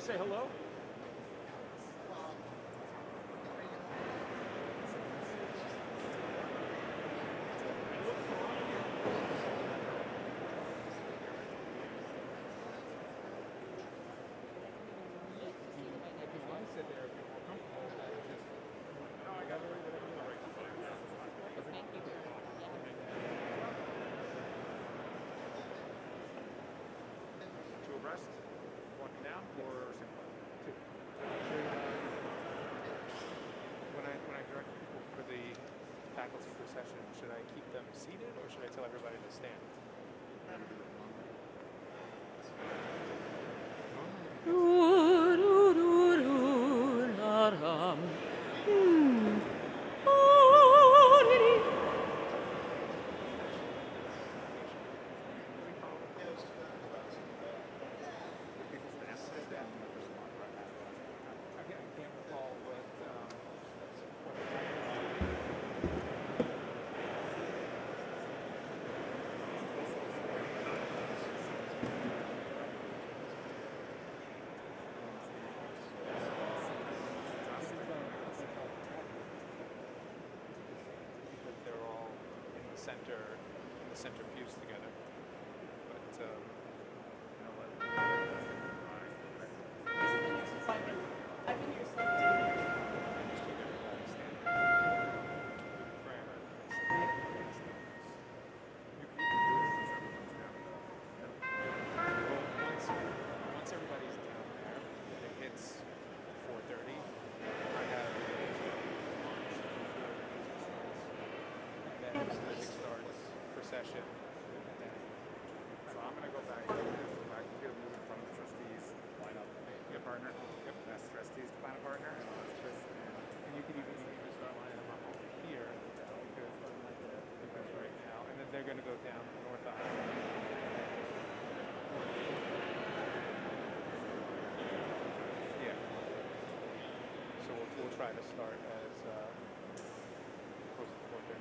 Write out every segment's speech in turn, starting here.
just say hello? Procession, should I keep them seated or should I tell everybody to stand? Center pews together, but I've been here since. Once everybody's down there, and it hits 4:30, I have then the music starts. Procession. So I'm going to go back to get a movement from the trustees line up. Your partner? Yep. Ask the trustees to find a partner. And you can even start lining them up over here because right now. And then they're going to go down north aisle. Yeah. So we'll try to start as close to 4:30.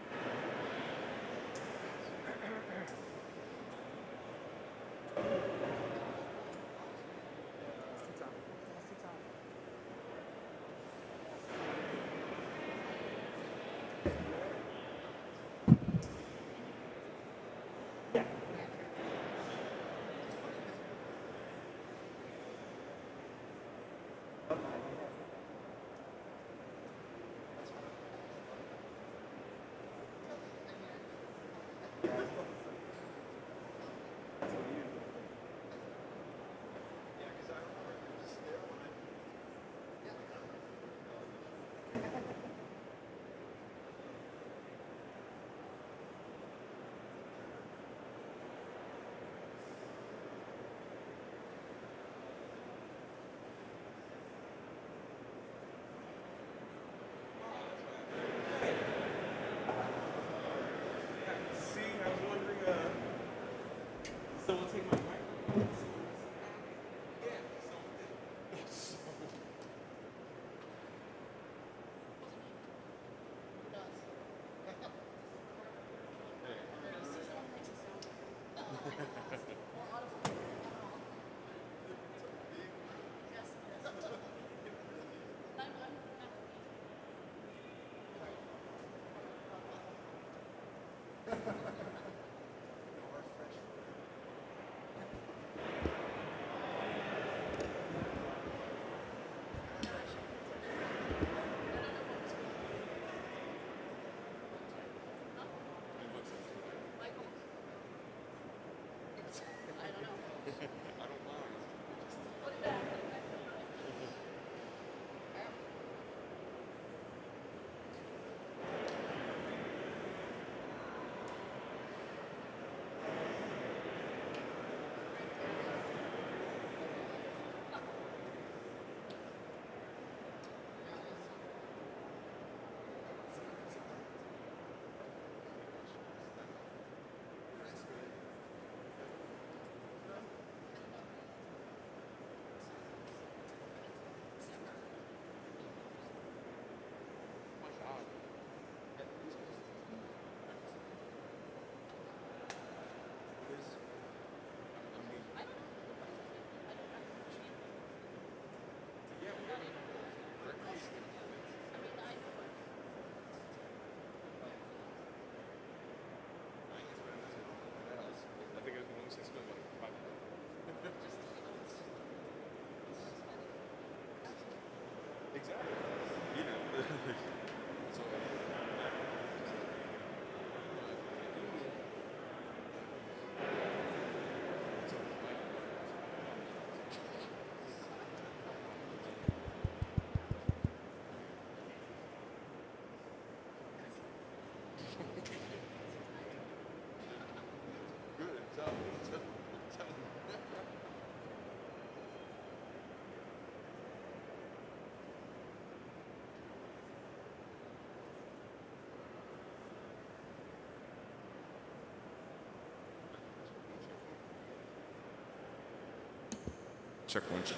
Check one, check.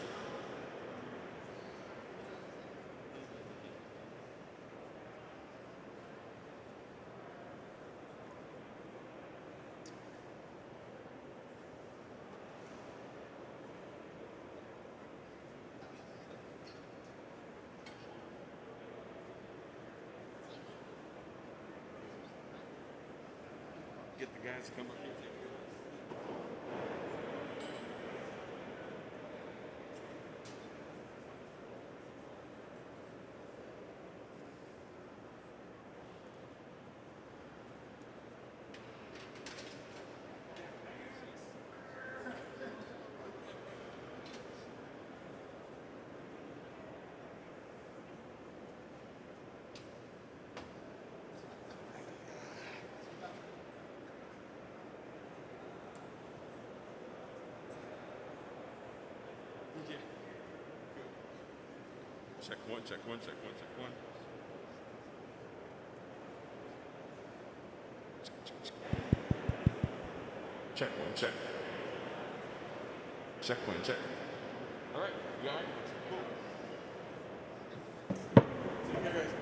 Get the guys to come up here. Check one, check one, check one, check one. Check one, check. Check one, check. All right, you all right? Cool. See you guys.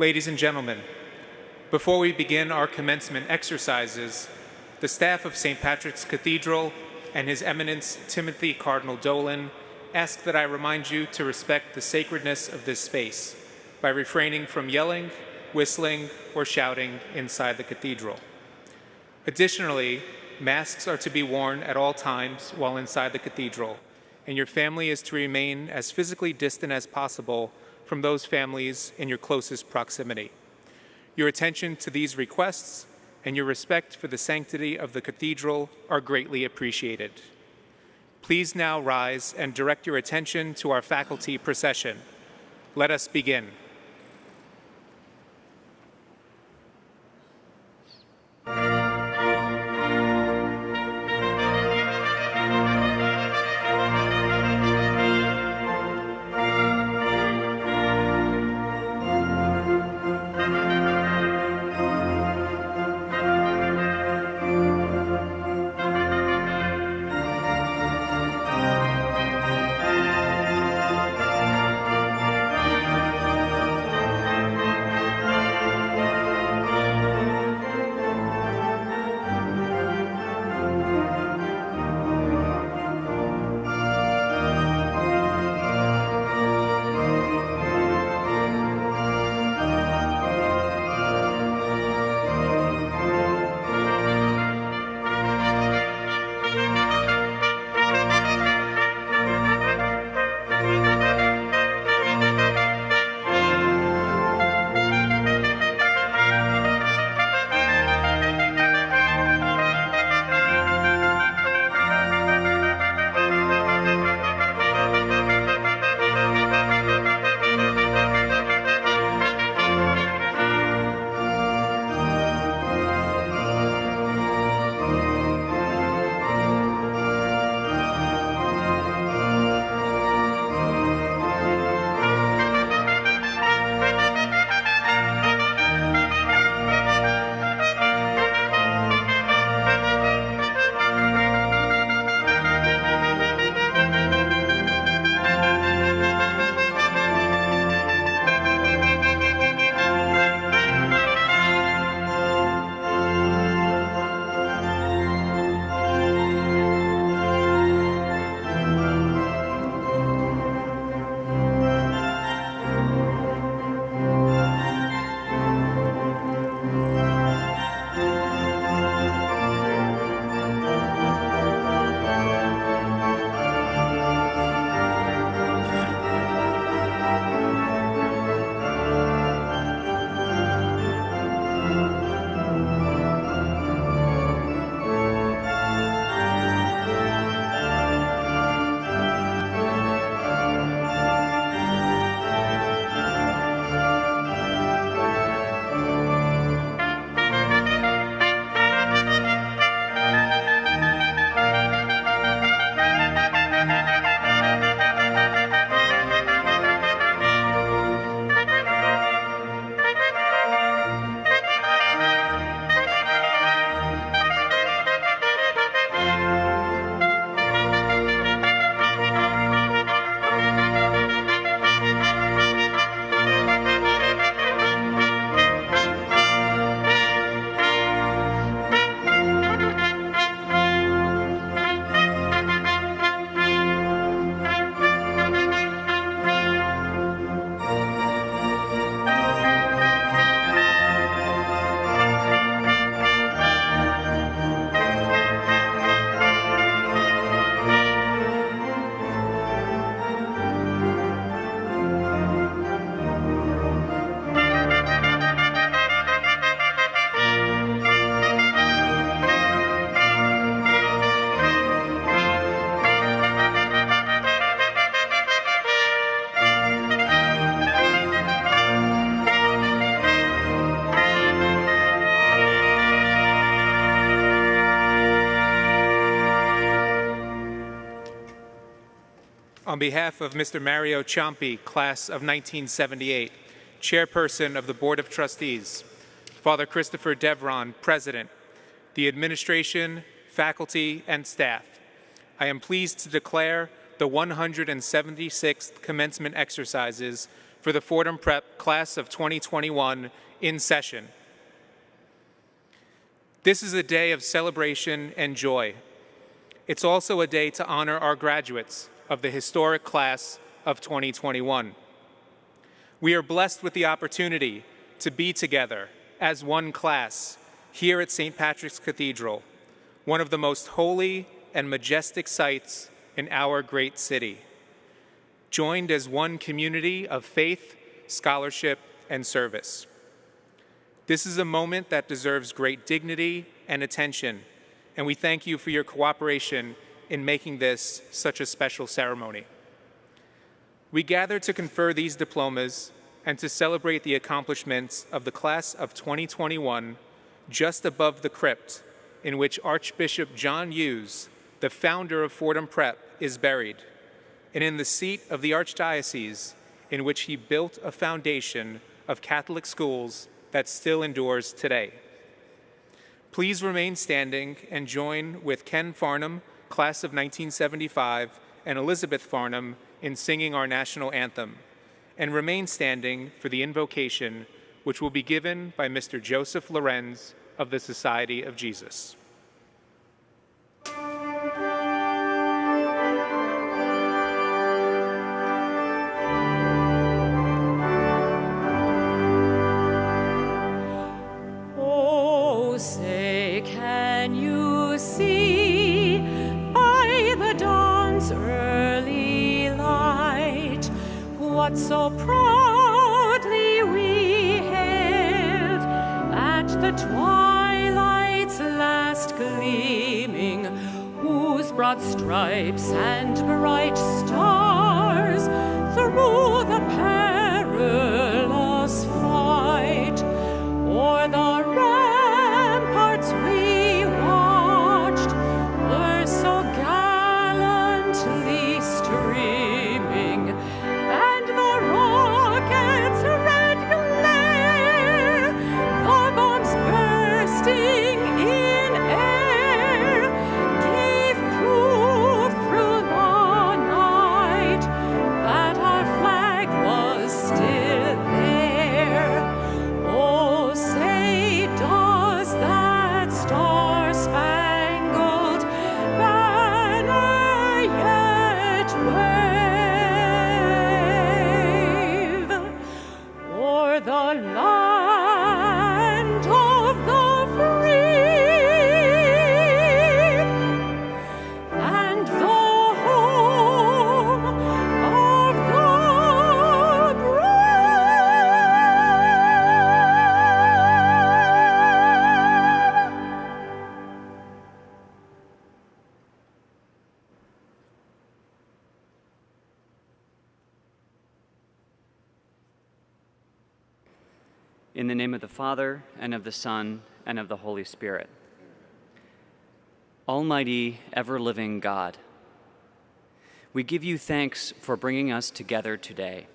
Ladies and gentlemen, before we begin our commencement exercises, the staff of St. Patrick's Cathedral and His Eminence Timothy Cardinal Dolan ask that I remind you to respect the sacredness of this space by refraining from yelling, whistling, or shouting inside the cathedral. Additionally, masks are to be worn at all times while inside the cathedral, and your family is to remain as physically distant as possible from those families in your closest proximity. Your attention to these requests and your respect for the sanctity of the cathedral are greatly appreciated. Please now rise and direct your attention to our faculty procession. Let us begin. On behalf of Mr. Mario Ciampi, class of 1978, Chairperson of the Board of Trustees, Father Christopher Devron, President, the administration, faculty, and staff, I am pleased to declare the 176th commencement exercises for the Fordham Prep class of 2021 in session. This is a day of celebration and joy. It's also a day to honor our graduates of the historic class of 2021. We are blessed with the opportunity to be together as one class here at St. Patrick's Cathedral, one of the most holy and majestic sites in our great city, joined as one community of faith, scholarship, and service. This is a moment that deserves great dignity and attention, and we thank you for your cooperation in making this such a special ceremony. We gather to confer these diplomas and to celebrate the accomplishments of the class of 2021 just above the crypt in which Archbishop John Hughes, the founder of Fordham Prep, is buried, and in the seat of the Archdiocese in which he built a foundation of Catholic schools that still endures today. Please remain standing and join with Ken Farnham, class of 1975, and Elizabeth Farnham in singing our national anthem, and remain standing for the invocation, which will be given by Mr. Joseph Lorenz of the Society of Jesus. Oh, say, can you see by the dawn's early light what so proudly we hailed at the twilight's last gleaming, whose broad stripes and bright stars through the perilous fight o'er the ramparts we watched were so gallantly streaming, and the rockets' red glare, the bombs bursting in air, gave proof through the night that our flag was still there. Oh, say, does that star-spangled banner yet wave o'er the land of the free and the home of the brave? In the name of the Father, and of the Son, and of the Holy Spirit. Almighty, ever-living God, we give you thanks for bringing us together today.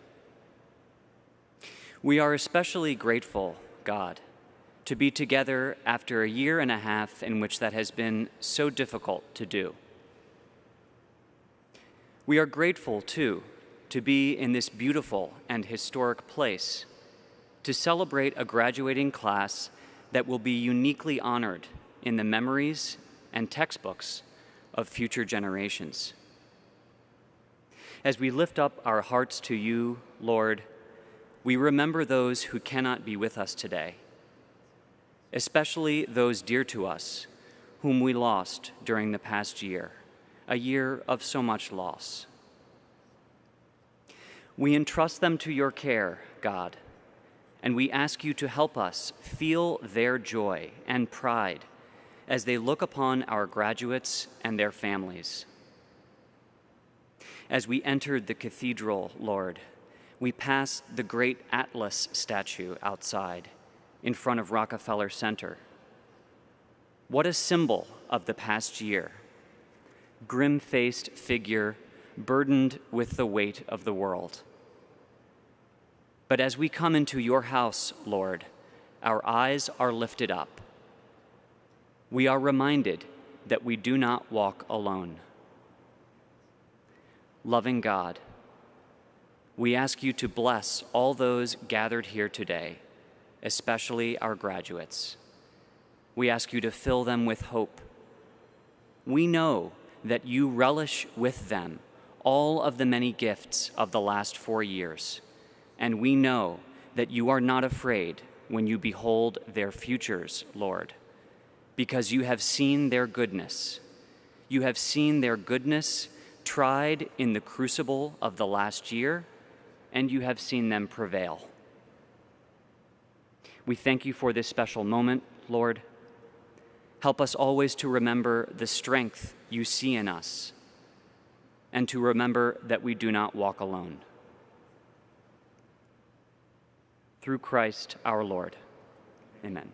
We are especially grateful, God, to be together after a year and a half in which that has been so difficult to do. We are grateful, too, to be in this beautiful and historic place, to celebrate a graduating class that will be uniquely honored in the memories and textbooks of future generations. As we lift up our hearts to you, Lord, we remember those who cannot be with us today, especially those dear to us whom we lost during the past year, a year of so much loss. We entrust them to your care, God, and we ask you to help us feel their joy and pride as they look upon our graduates and their families. As we entered the cathedral, Lord, we passed the great Atlas statue outside in front of Rockefeller Center. What a symbol of the past year. Grim-faced figure burdened with the weight of the world. But as we come into your house, Lord, our eyes are lifted up. We are reminded that we do not walk alone. Loving God, we ask you to bless all those gathered here today, especially our graduates. We ask you to fill them with hope. We know that you relish with them all of the many gifts of the last 4 years, and we know that you are not afraid when you behold their futures, Lord, because you have seen their goodness. You have seen their goodness tried in the crucible of the last year, and you have seen them prevail. We thank you for this special moment, Lord. Help us always to remember the strength you see in us, and to remember that we do not walk alone. Through Christ our Lord. Amen.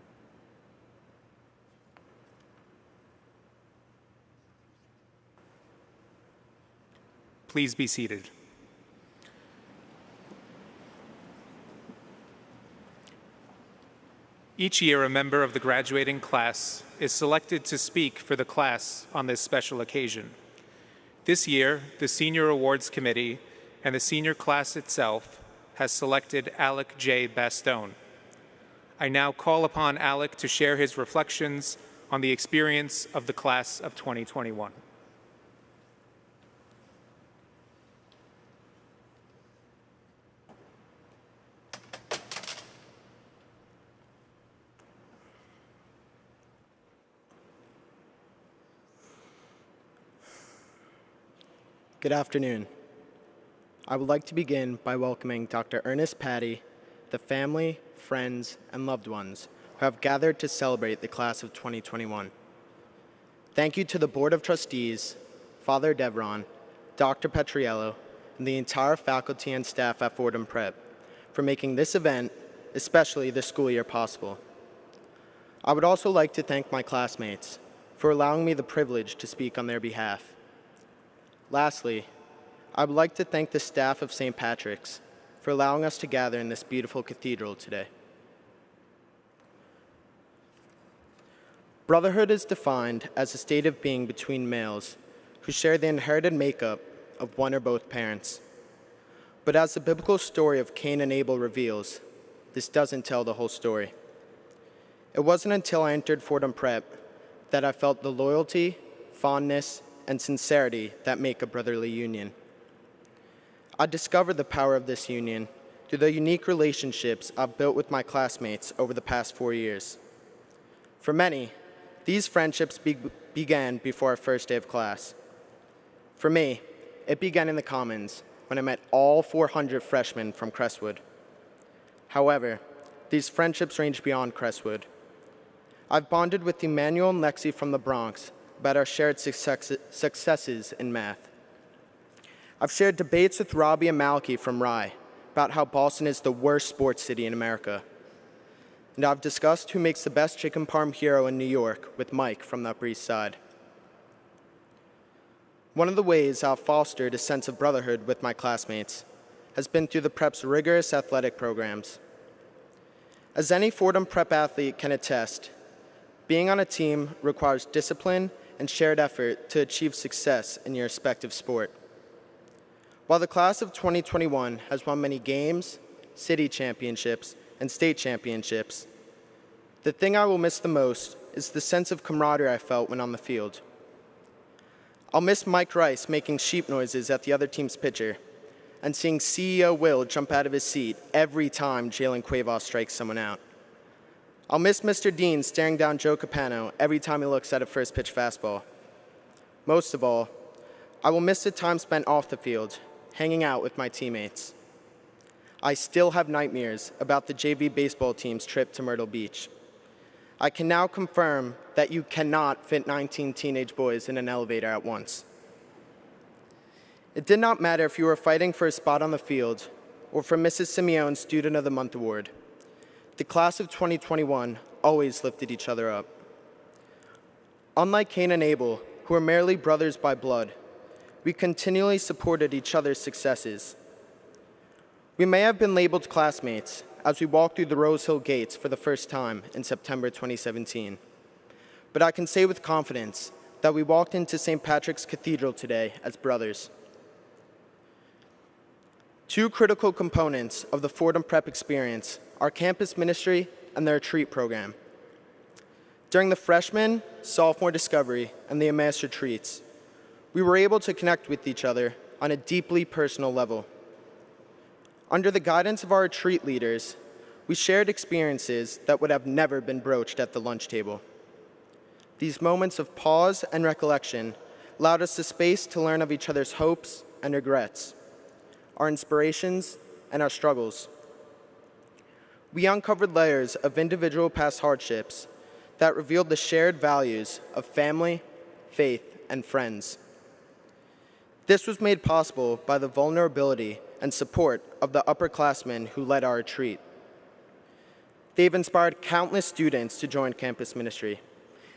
Please be seated. Each year, a member of the graduating class is selected to speak for the class on this special occasion. This year, the Senior Awards Committee and the senior class itself has selected Alec J. Bastone. I now call upon Alec to share his reflections on the experience of the class of 2021. Good afternoon. I would like to begin by welcoming Dr. Ernest Patty, the family, friends, and loved ones who have gathered to celebrate the class of 2021. Thank you to the Board of Trustees, Father Devron, Dr. Petriello, and the entire faculty and staff at Fordham Prep for making this event, especially this school year, possible. I would also like to thank my classmates for allowing me the privilege to speak on their behalf. Lastly, I would like to thank the staff of St. Patrick's for allowing us to gather in this beautiful cathedral today. Brotherhood is defined as a state of being between males who share the inherited makeup of one or both parents. But as the biblical story of Cain and Abel reveals, this doesn't tell the whole story. It wasn't until I entered Fordham Prep that I felt the loyalty, fondness, and sincerity that make a brotherly union. I discovered the power of this union through the unique relationships I've built with my classmates over the past 4 years. For many, these friendships began before our first day of class. For me, it began in the Commons when I met all 400 freshmen from Crestwood. However, these friendships range beyond Crestwood. I've bonded with Emmanuel and Lexi from the Bronx about our shared successes in math. I've shared debates with Robbie and Malky from Rye about how Boston is the worst sports city in America. And I've discussed who makes the best chicken parm hero in New York with Mike from the Upper East Side. One of the ways I've fostered a sense of brotherhood with my classmates has been through the Prep's rigorous athletic programs. As any Fordham Prep athlete can attest, being on a team requires discipline and shared effort to achieve success in your respective sport. While the class of 2021 has won many games, city championships, and state championships, the thing I will miss the most is the sense of camaraderie I felt when on the field. I'll miss Mike Rice making sheep noises at the other team's pitcher and seeing CEO Will jump out of his seat every time Jalen Cuevas strikes someone out. I'll miss Mr. Dean staring down Joe Capano every time he looks at a first pitch fastball. Most of all, I will miss the time spent off the field, hanging out with my teammates. I still have nightmares about the JV baseball team's trip to Myrtle Beach. I can now confirm that you cannot fit 19 teenage boys in an elevator at once. It did not matter if you were fighting for a spot on the field or for Mrs. Simeone's Student of the Month award. The class of 2021 always lifted each other up. Unlike Cain and Abel, who were merely brothers by blood, we continually supported each other's successes. We may have been labeled classmates as we walked through the Rose Hill gates for the first time in September 2017, but I can say with confidence that we walked into St. Patrick's Cathedral today as brothers. Two critical components of the Fordham Prep experience are campus ministry and the retreat program. During the freshman, sophomore discovery, and the Emmaus retreats, we were able to connect with each other on a deeply personal level. Under the guidance of our retreat leaders, we shared experiences that would have never been broached at the lunch table. These moments of pause and recollection allowed us the space to learn of each other's hopes and regrets, our inspirations and our struggles. We uncovered layers of individual past hardships that revealed the shared values of family, faith, and friends. This was made possible by the vulnerability and support of the upperclassmen who led our retreat. They've inspired countless students to join campus ministry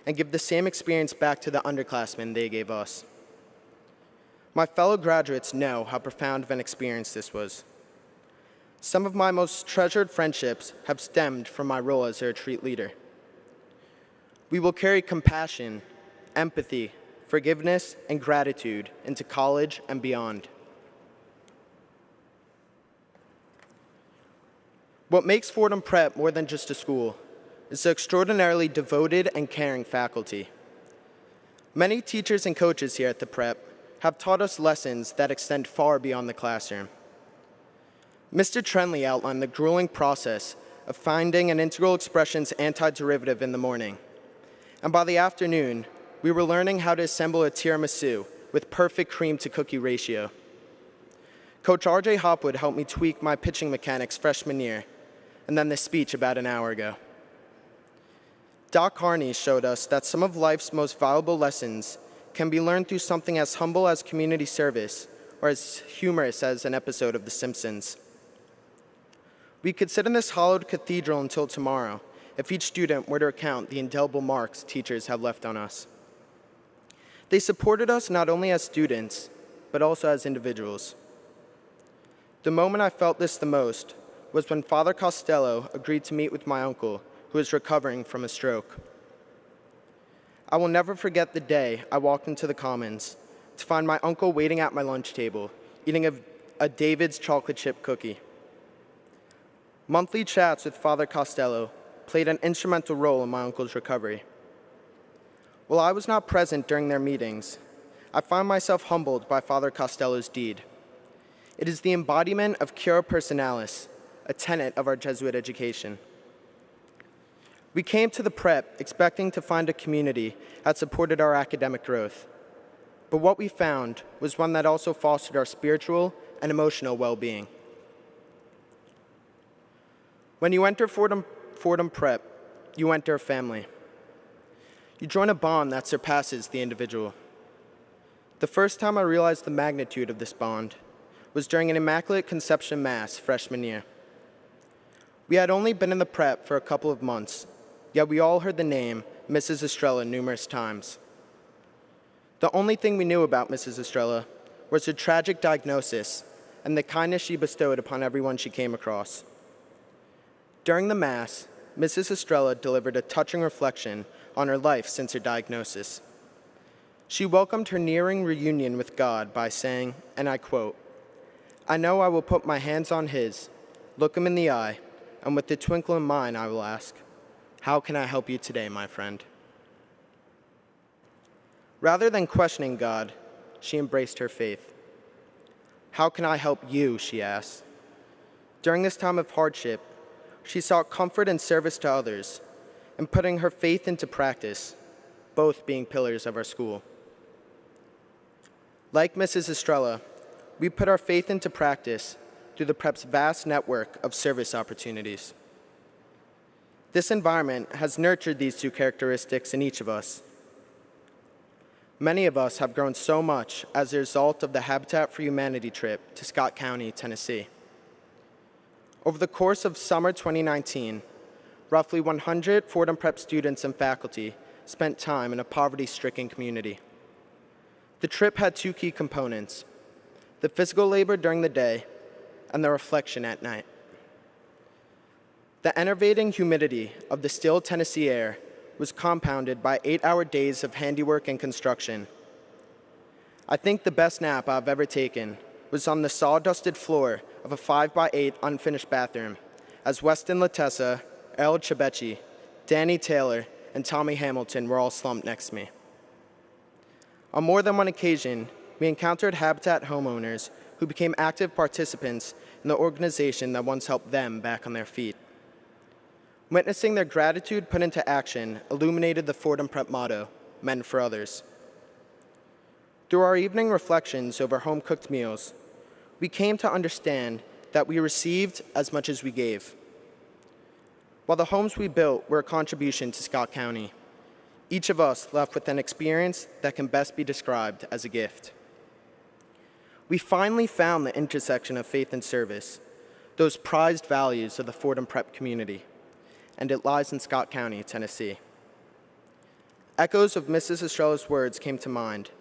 and give the same experience back to the underclassmen they gave us. My fellow graduates know how profound of an experience this was. Some of my most treasured friendships have stemmed from my role as a retreat leader. We will carry compassion, empathy, forgiveness, and gratitude into college and beyond. What makes Fordham Prep more than just a school is the extraordinarily devoted and caring faculty. Many teachers and coaches here at the Prep have taught us lessons that extend far beyond the classroom. Mr. Trenley outlined the grueling process of finding an integral expression's antiderivative in the morning, and by the afternoon, we were learning how to assemble a tiramisu with perfect cream-to-cookie ratio. Coach R.J. Hopwood helped me tweak my pitching mechanics freshman year, and then this speech about an hour ago. Doc Harney showed us that some of life's most valuable lessons can be learned through something as humble as community service or as humorous as an episode of The Simpsons. We could sit in this hallowed cathedral until tomorrow if each student were to recount the indelible marks teachers have left on us. They supported us not only as students, but also as individuals. The moment I felt this the most was when Father Costello agreed to meet with my uncle, who was recovering from a stroke. I will never forget the day I walked into the Commons to find my uncle waiting at my lunch table, eating a David's chocolate chip cookie. Monthly chats with Father Costello played an instrumental role in my uncle's recovery. While I was not present during their meetings, I find myself humbled by Father Costello's deed. It is the embodiment of cura personalis, a tenet of our Jesuit education. We came to the Prep expecting to find a community that supported our academic growth, but what we found was one that also fostered our spiritual and emotional well-being. When you enter Fordham Prep, you enter a family. You join a bond that surpasses the individual. The first time I realized the magnitude of this bond was during an Immaculate Conception Mass freshman year. We had only been in the Prep for a couple of months, yet we all heard the name Mrs. Estrella numerous times. The only thing we knew about Mrs. Estrella was her tragic diagnosis and the kindness she bestowed upon everyone she came across. During the Mass, Mrs. Estrella delivered a touching reflection on her life since her diagnosis. She welcomed her nearing reunion with God by saying, and I quote, "I know I will put my hands on his, look him in the eye, and with the twinkle in mine I will ask, how can I help you today, my friend?" Rather than questioning God, she embraced her faith. "How can I help you?" she asked. During this time of hardship, she sought comfort and service to others, and putting her faith into practice, both being pillars of our school. Like Mrs. Estrella, we put our faith into practice through the Prep's vast network of service opportunities. This environment has nurtured these two characteristics in each of us. Many of us have grown so much as a result of the Habitat for Humanity trip to Scott County, Tennessee. Over the course of summer 2019, roughly 100 Fordham Prep students and faculty spent time in a poverty-stricken community. The trip had two key components: the physical labor during the day and the reflection at night. The enervating humidity of the still Tennessee air was compounded by 8-hour days of handiwork and construction. I think the best nap I've ever taken was on the sawdusted floor of a 5x8 unfinished bathroom as Weston Latessa, Earl Chebechi, Danny Taylor, and Tommy Hamilton were all slumped next to me. On more than one occasion, we encountered Habitat homeowners who became active participants in the organization that once helped them back on their feet. Witnessing their gratitude put into action illuminated the Fordham Prep motto, Men for Others. Through our evening reflections over home-cooked meals, we came to understand that we received as much as we gave. While the homes we built were a contribution to Scott County, each of us left with an experience that can best be described as a gift. We finally found the intersection of faith and service, those prized values of the Fordham Prep community, and it lies in Scott County, Tennessee. Echoes of Mrs. Estrella's words came to mind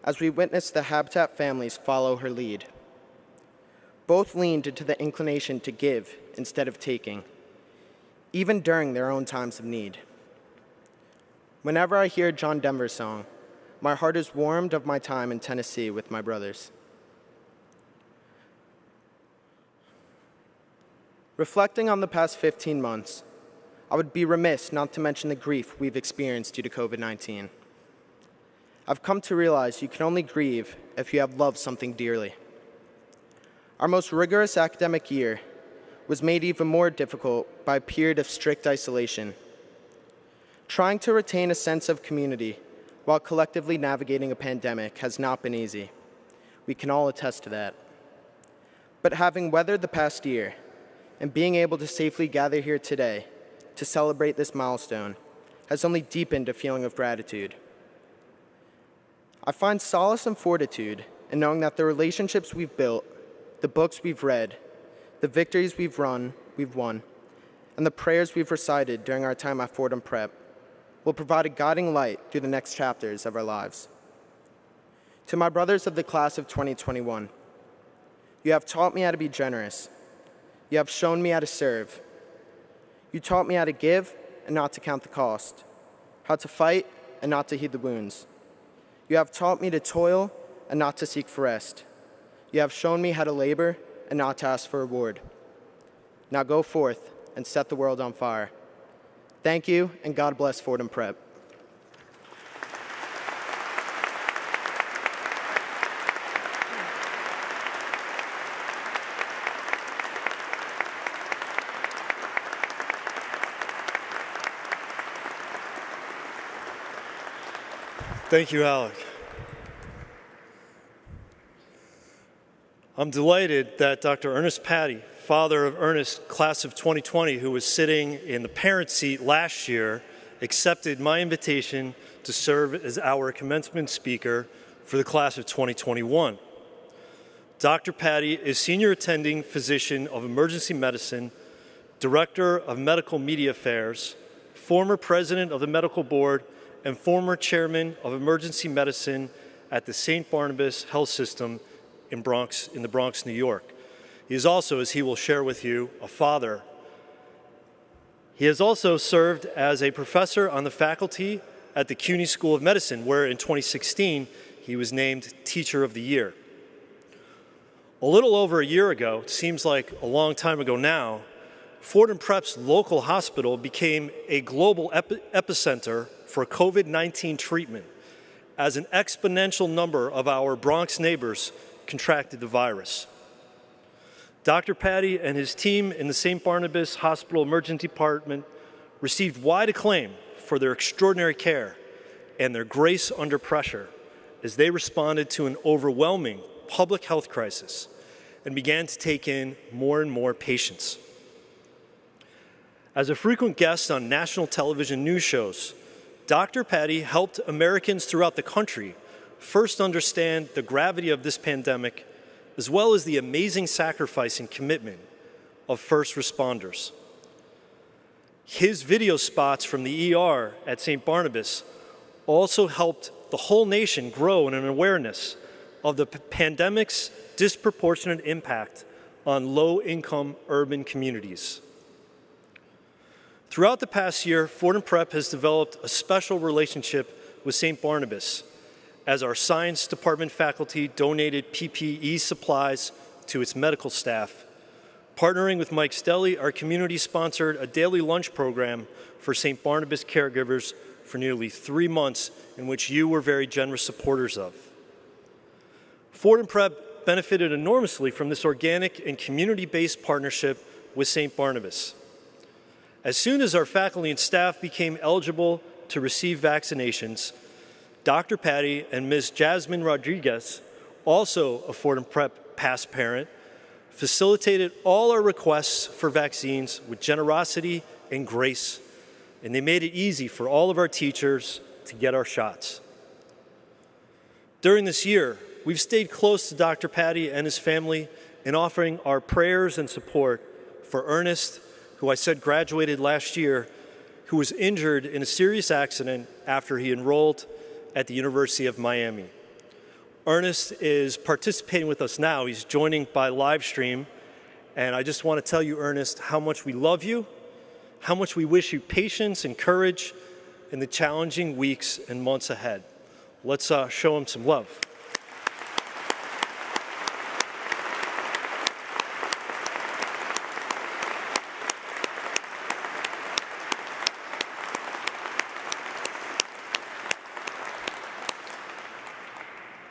as we witnessed the Habitat families follow her lead. Both leaned into the inclination to give instead of taking, even during their own times of need. Whenever I hear John Denver's song, my heart is warmed of my time in Tennessee with my brothers. Reflecting on the past 15 months, I would be remiss not to mention the grief we've experienced due to COVID-19. I've come to realize you can only grieve if you have loved something dearly. Our most rigorous academic year was made even more difficult by a period of strict isolation. Trying to retain a sense of community while collectively navigating a pandemic has not been easy. We can all attest to that. But having weathered the past year and being able to safely gather here today to celebrate this milestone has only deepened a feeling of gratitude. I find solace and fortitude in knowing that the relationships we've built, the books we've read, the victories we've won, and the prayers we've recited during our time at Fordham Prep will provide a guiding light through the next chapters of our lives. To my brothers of the class of 2021, you have taught me how to be generous. You have shown me how to serve. You taught me how to give and not to count the cost, how to fight and not to heed the wounds. You have taught me to toil and not to seek for rest. You have shown me how to labor and not to ask for reward. Now go forth and set the world on fire. Thank you, and God bless Fordham Prep. Thank you, Alec. I'm delighted that Dr. Ernest Patty, father of Ernest, class of 2020, who was sitting in the parent seat last year, accepted my invitation to serve as our commencement speaker for the class of 2021. Dr. Patty is Senior Attending Physician of Emergency Medicine, Director of Medical Media Affairs, former President of the Medical Board, and former Chairman of Emergency Medicine at the St. Barnabas Health System in the Bronx, New York. He is also, as he will share with you, a father. He has also served as a professor on the faculty at the CUNY School of Medicine, where in 2016 he was named Teacher of the Year. A little over a year ago, it seems like a long time ago now, Fordham Prep's local hospital became a global epicenter for COVID-19 treatment as an exponential number of our Bronx neighbors contracted the virus. Dr. Patty and his team in the St. Barnabas Hospital Emergency Department received wide acclaim for their extraordinary care and their grace under pressure as they responded to an overwhelming public health crisis and began to take in more and more patients. As a frequent guest on national television news shows, Dr. Patty helped Americans throughout the country first understand the gravity of this pandemic, as well as the amazing sacrifice and commitment of first responders. His video spots from the ER at St. Barnabas also helped the whole nation grow in an awareness of the pandemic's disproportionate impact on low-income urban communities. Throughout the past year, Fordham Prep has developed a special relationship with St. Barnabas as our science department faculty donated PPE supplies to its medical staff. Partnering with Mike Stelly, our community sponsored a daily lunch program for St. Barnabas caregivers for nearly 3 months, in which you were very generous supporters of. Fordham Prep benefited enormously from this organic and community-based partnership with St. Barnabas. As soon as our faculty and staff became eligible to receive vaccinations, Dr. Patty and Ms. Jasmine Rodriguez, also a Fordham Prep past parent, facilitated all our requests for vaccines with generosity and grace, and they made it easy for all of our teachers to get our shots. During this year, we've stayed close to Dr. Patty and his family in offering our prayers and support for Ernest, who I said graduated last year, who was injured in a serious accident after he enrolled at the University of Miami. Ernest is participating with us now. He's joining by live stream. And I just want to tell you, Ernest, how much we love you, how much we wish you patience and courage in the challenging weeks and months ahead. Let's show him some love.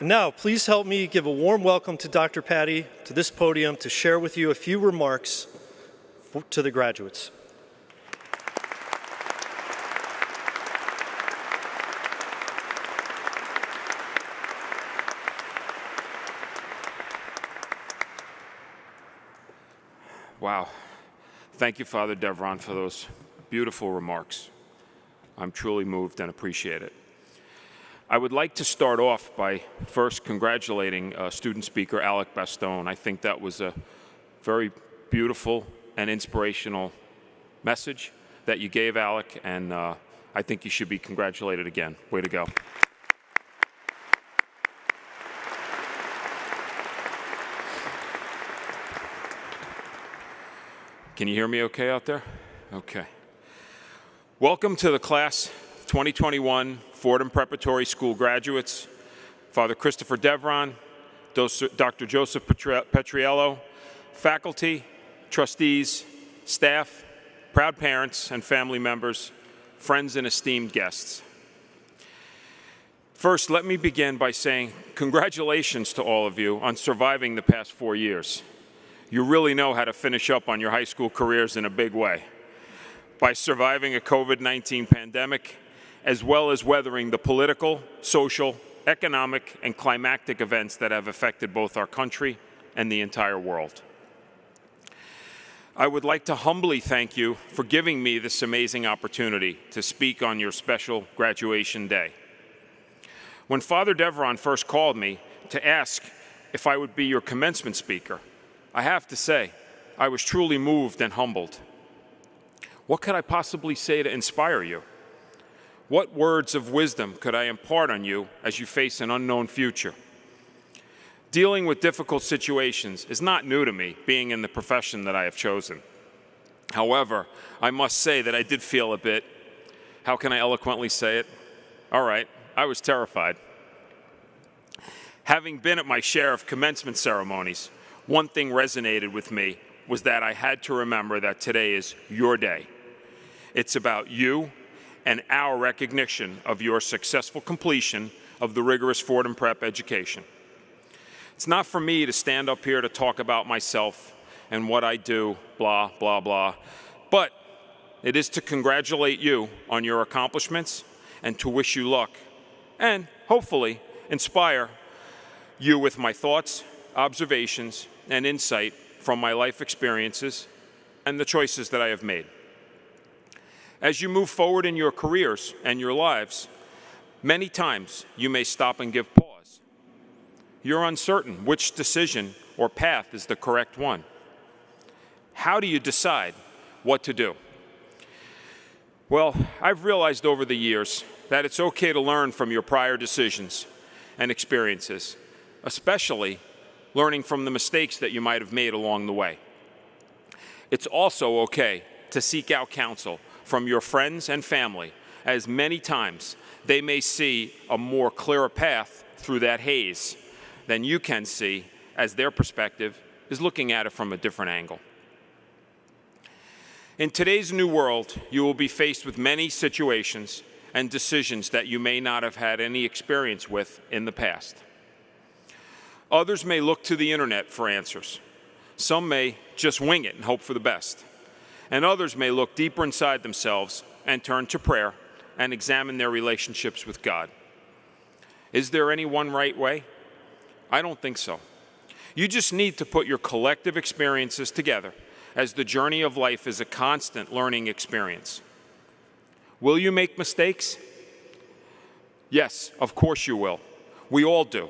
And now, please help me give a warm welcome to Dr. Patty to this podium to share with you a few remarks to the graduates. Wow. Thank you, Father Devron, for those beautiful remarks. I'm truly moved and appreciate it. I would like to start off by first congratulating student speaker Alec Bastone. I think that was a very beautiful and inspirational message that you gave, Alec, and I think you should be congratulated again. Way to go. Can you hear me okay out there? Okay. Welcome to the class 2021 Fordham Preparatory School graduates, Father Christopher Devron, Dr. Joseph Petriello, faculty, trustees, staff, proud parents and family members, friends and esteemed guests. First, let me begin by saying congratulations to all of you on surviving the past 4 years. You really know how to finish up on your high school careers in a big way. By surviving a COVID-19 pandemic, as well as weathering the political, social, economic, and climactic events that have affected both our country and the entire world. I would like to humbly thank you for giving me this amazing opportunity to speak on your special graduation day. When Father Devron first called me to ask if I would be your commencement speaker, I have to say, I was truly moved and humbled. What could I possibly say to inspire you? What words of wisdom could I impart on you as you face an unknown future? Dealing with difficult situations is not new to me, being in the profession that I have chosen. However, I must say that I did feel a bit, how can I eloquently say it? All right, I was terrified. Having been at my share of commencement ceremonies, one thing resonated with me was that I had to remember that today is your day. It's about you and our recognition of your successful completion of the rigorous Fordham Prep education. It's not for me to stand up here to talk about myself and what I do, blah, blah, blah, but it is to congratulate you on your accomplishments and to wish you luck and hopefully inspire you with my thoughts, observations, and insight from my life experiences and the choices that I have made. As you move forward in your careers and your lives, many times you may stop and give pause. You're uncertain which decision or path is the correct one. How do you decide what to do? Well, I've realized over the years that it's okay to learn from your prior decisions and experiences, especially learning from the mistakes that you might have made along the way. It's also okay to seek out counsel from your friends and family, as many times they may see a more clearer path through that haze than you can see, as their perspective is looking at it from a different angle. In today's new world, you will be faced with many situations and decisions that you may not have had any experience with in the past. Others may look to the internet for answers. Some may just wing it and hope for the best. And others may look deeper inside themselves and turn to prayer and examine their relationships with God. Is there any one right way? I don't think so. You just need to put your collective experiences together, as the journey of life is a constant learning experience. Will you make mistakes? Yes, of course you will. We all do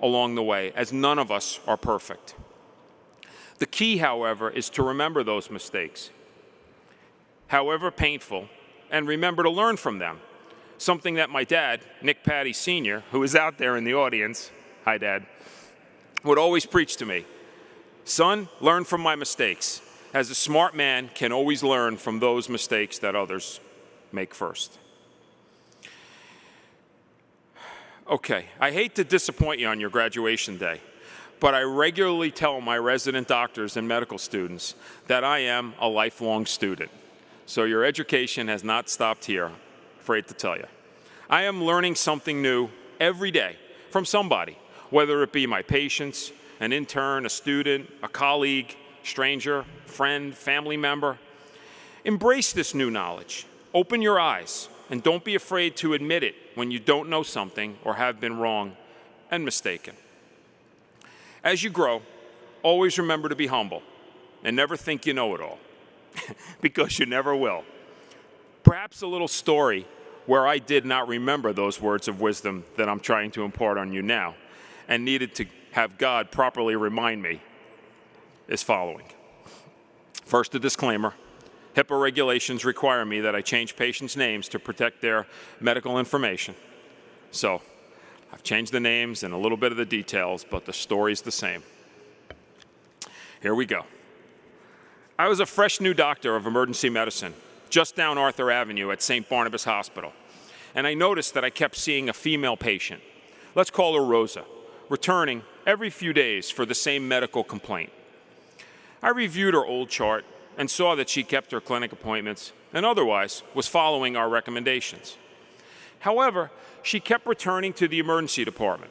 along the way, as none of us are perfect. The key, however, is to remember those mistakes, however painful, and remember to learn from them. Something that my dad, Nick Patty Sr., who is out there in the audience, hi Dad, would always preach to me. Son, learn from my mistakes, as a smart man can always learn from those mistakes that others make first. Okay, I hate to disappoint you on your graduation day, but I regularly tell my resident doctors and medical students that I am a lifelong student. So your education has not stopped here, afraid to tell you. I am learning something new every day from somebody, whether it be my patients, an intern, a student, a colleague, stranger, friend, family member. Embrace this new knowledge. Open your eyes, and don't be afraid to admit it when you don't know something or have been wrong and mistaken. As you grow, always remember to be humble and never think you know it all, because you never will. Perhaps a little story where I did not remember those words of wisdom that I'm trying to impart on you now and needed to have God properly remind me is following. First, a disclaimer. HIPAA regulations require me that I change patients' names to protect their medical information. So, I've changed the names and a little bit of the details, but the story's the same. Here we go. I was a fresh new doctor of emergency medicine, just down Arthur Avenue at St. Barnabas Hospital, and I noticed that I kept seeing a female patient. Let's call her Rosa, returning every few days for the same medical complaint. I reviewed her old chart and saw that she kept her clinic appointments and otherwise was following our recommendations. However, she kept returning to the emergency department.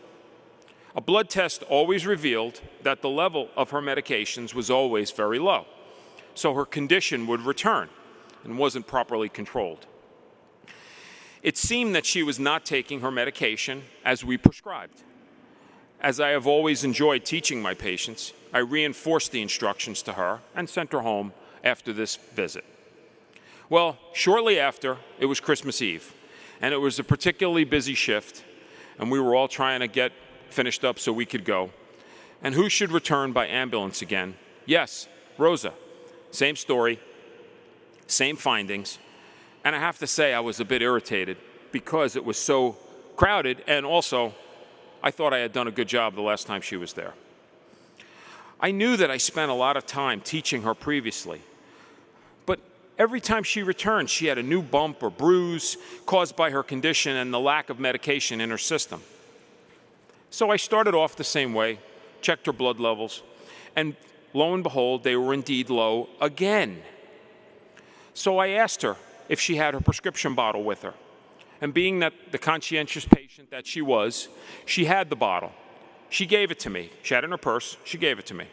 A blood test always revealed that the level of her medications was always very low, so her condition would return and wasn't properly controlled. It seemed that she was not taking her medication as we prescribed. As I have always enjoyed teaching my patients, I reinforced the instructions to her and sent her home after this visit. Well, shortly after, it was Christmas Eve, and it was a particularly busy shift, and we were all trying to get finished up so we could go. And who should return by ambulance again? Yes, Rosa. Same story, same findings, and I have to say I was a bit irritated because it was so crowded, and also I thought I had done a good job the last time she was there. I knew that I spent a lot of time teaching her previously, but every time she returned, she had a new bump or bruise caused by her condition and the lack of medication in her system. So I started off the same way, checked her blood levels, and lo and behold, they were indeed low again. So I asked her if she had her prescription bottle with her. And being that the conscientious patient that she was, she had the bottle. She gave it to me. She had it in her purse. She gave it to me.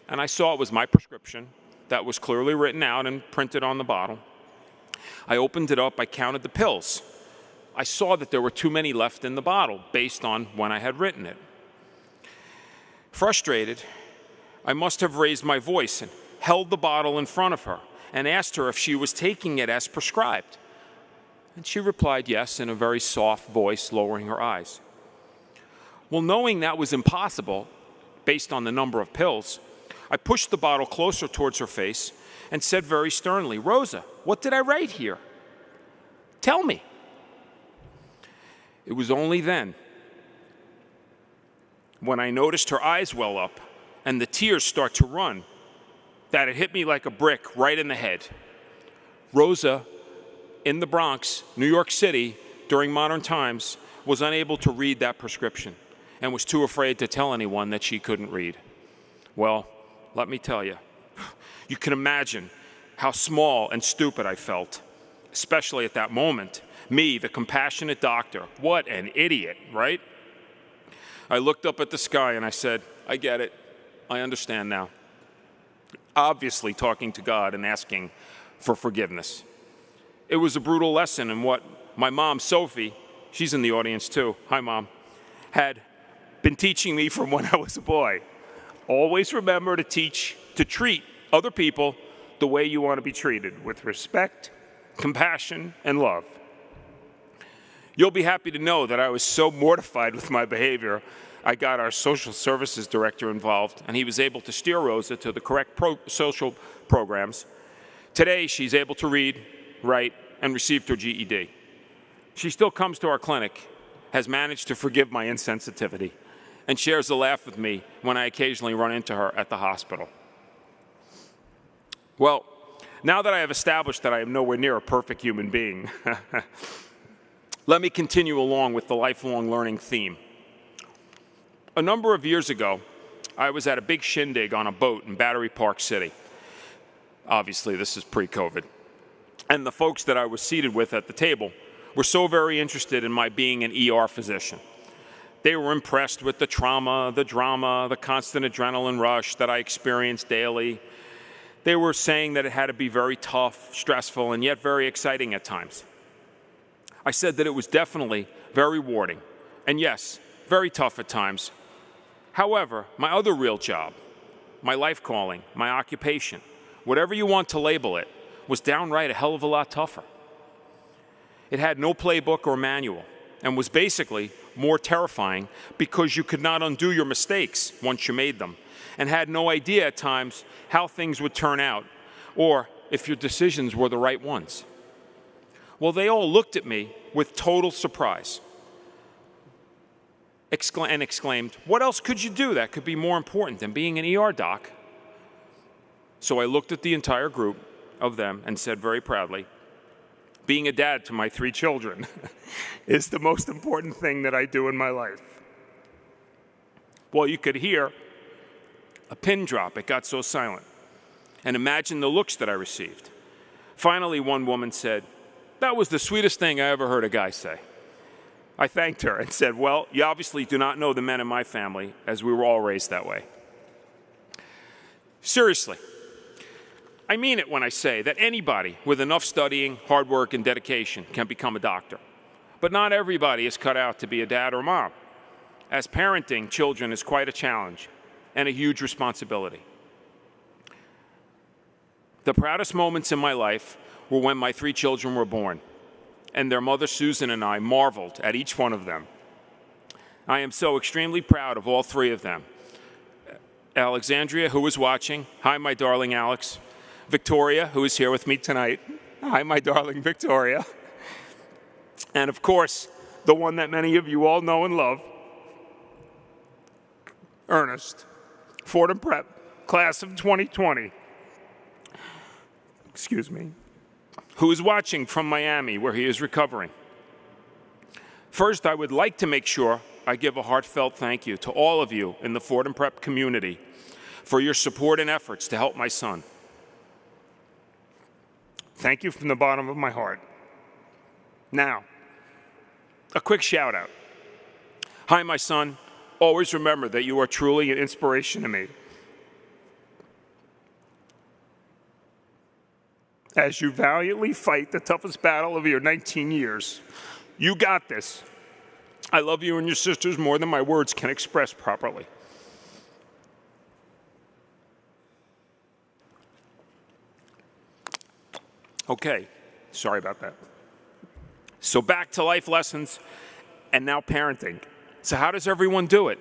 And I saw it was my prescription that was clearly written out and printed on the bottle. I opened it up. I counted the pills. I saw that there were too many left in the bottle based on when I had written it. Frustrated, I must have raised my voice and held the bottle in front of her and asked her if she was taking it as prescribed. And she replied yes in a very soft voice, lowering her eyes. Well, knowing that was impossible, based on the number of pills, I pushed the bottle closer towards her face and said very sternly, "Rosa, what did I write here? Tell me." It was only then, when I noticed her eyes well up and the tears start to run, that it hit me like a brick right in the head. Rosa, in the Bronx, New York City, during modern times, was unable to read that prescription and was too afraid to tell anyone that she couldn't read. Well, let me tell you, you can imagine how small and stupid I felt, especially at that moment. Me, the compassionate doctor, what an idiot, right? I looked up at the sky and I said, I get it. I understand now. Obviously talking to God and asking for forgiveness. It was a brutal lesson in what my mom, Sophie, she's in the audience too, hi Mom, had been teaching me from when I was a boy. Always remember to treat other people the way you want to be treated, with respect, compassion, and love. You'll be happy to know that I was so mortified with my behavior, I got our social services director involved, and he was able to steer Rosa to the correct social programs. Today, she's able to read, write, and received her GED. She still comes to our clinic, has managed to forgive my insensitivity, and shares a laugh with me when I occasionally run into her at the hospital. Well, now that I have established that I am nowhere near a perfect human being, let me continue along with the lifelong learning theme. A number of years ago, I was at a big shindig on a boat in Battery Park City. Obviously, this is pre-COVID. And the folks that I was seated with at the table were so very interested in my being an ER physician. They were impressed with the trauma, the drama, the constant adrenaline rush that I experienced daily. They were saying that it had to be very tough, stressful, and yet very exciting at times. I said that it was definitely very rewarding, and yes, very tough at times. However, my other real job, my life calling, my occupation, whatever you want to label it, was downright a hell of a lot tougher. It had no playbook or manual and was basically more terrifying because you could not undo your mistakes once you made them and had no idea at times how things would turn out or if your decisions were the right ones. Well, they all looked at me with total surprise and exclaimed, "What else could you do that could be more important than being an ER doc?" So I looked at the entire group of them and said very proudly, "Being a dad to my 3 children is the most important thing that I do in my life." Well, you could hear a pin drop. It got so silent. And imagine the looks that I received. Finally, one woman said, "That was the sweetest thing I ever heard a guy say." I thanked her and said, "Well, you obviously do not know the men in my family, as we were all raised that way." Seriously, I mean it when I say that anybody with enough studying, hard work, and dedication can become a doctor. But not everybody is cut out to be a dad or mom, as parenting children is quite a challenge and a huge responsibility. The proudest moments in my life were when my 3 children were born, and their mother Susan and I marveled at each one of them. I am so extremely proud of all 3 of them. Alexandria, who is watching, hi my darling Alex. Victoria, who is here with me tonight, hi my darling Victoria. And of course, the one that many of you all know and love, Ernest, Fordham Prep, class of 2020. Excuse me. Who is watching from Miami, where he is recovering. First, I would like to make sure I give a heartfelt thank you to all of you in the Fordham Prep community for your support and efforts to help my son. Thank you from the bottom of my heart. Now, a quick shout out. Hi, my son. Always remember that you are truly an inspiration to me. As you valiantly fight the toughest battle of your 19 years, you got this. I love you and your sisters more than my words can express properly. Okay, sorry about that. So back to life lessons and now parenting. So how does everyone do it?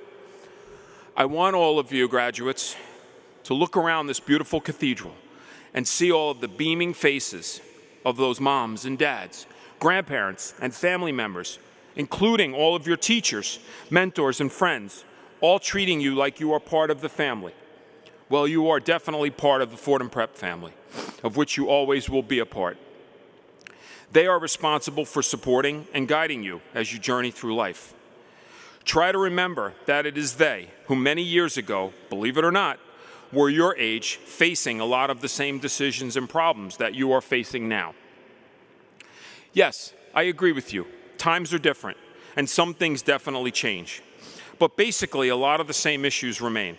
I want all of you graduates to look around this beautiful cathedral and see all of the beaming faces of those moms and dads, grandparents and family members, including all of your teachers, mentors, and friends, all treating you like you are part of the family. Well, you are definitely part of the Fordham Prep family, of which you always will be a part. They are responsible for supporting and guiding you as you journey through life. Try to remember that it is they who many years ago, believe it or not, were your age, facing a lot of the same decisions and problems that you are facing now. Yes, I agree with you. Times are different, and some things definitely change. But basically, a lot of the same issues remain.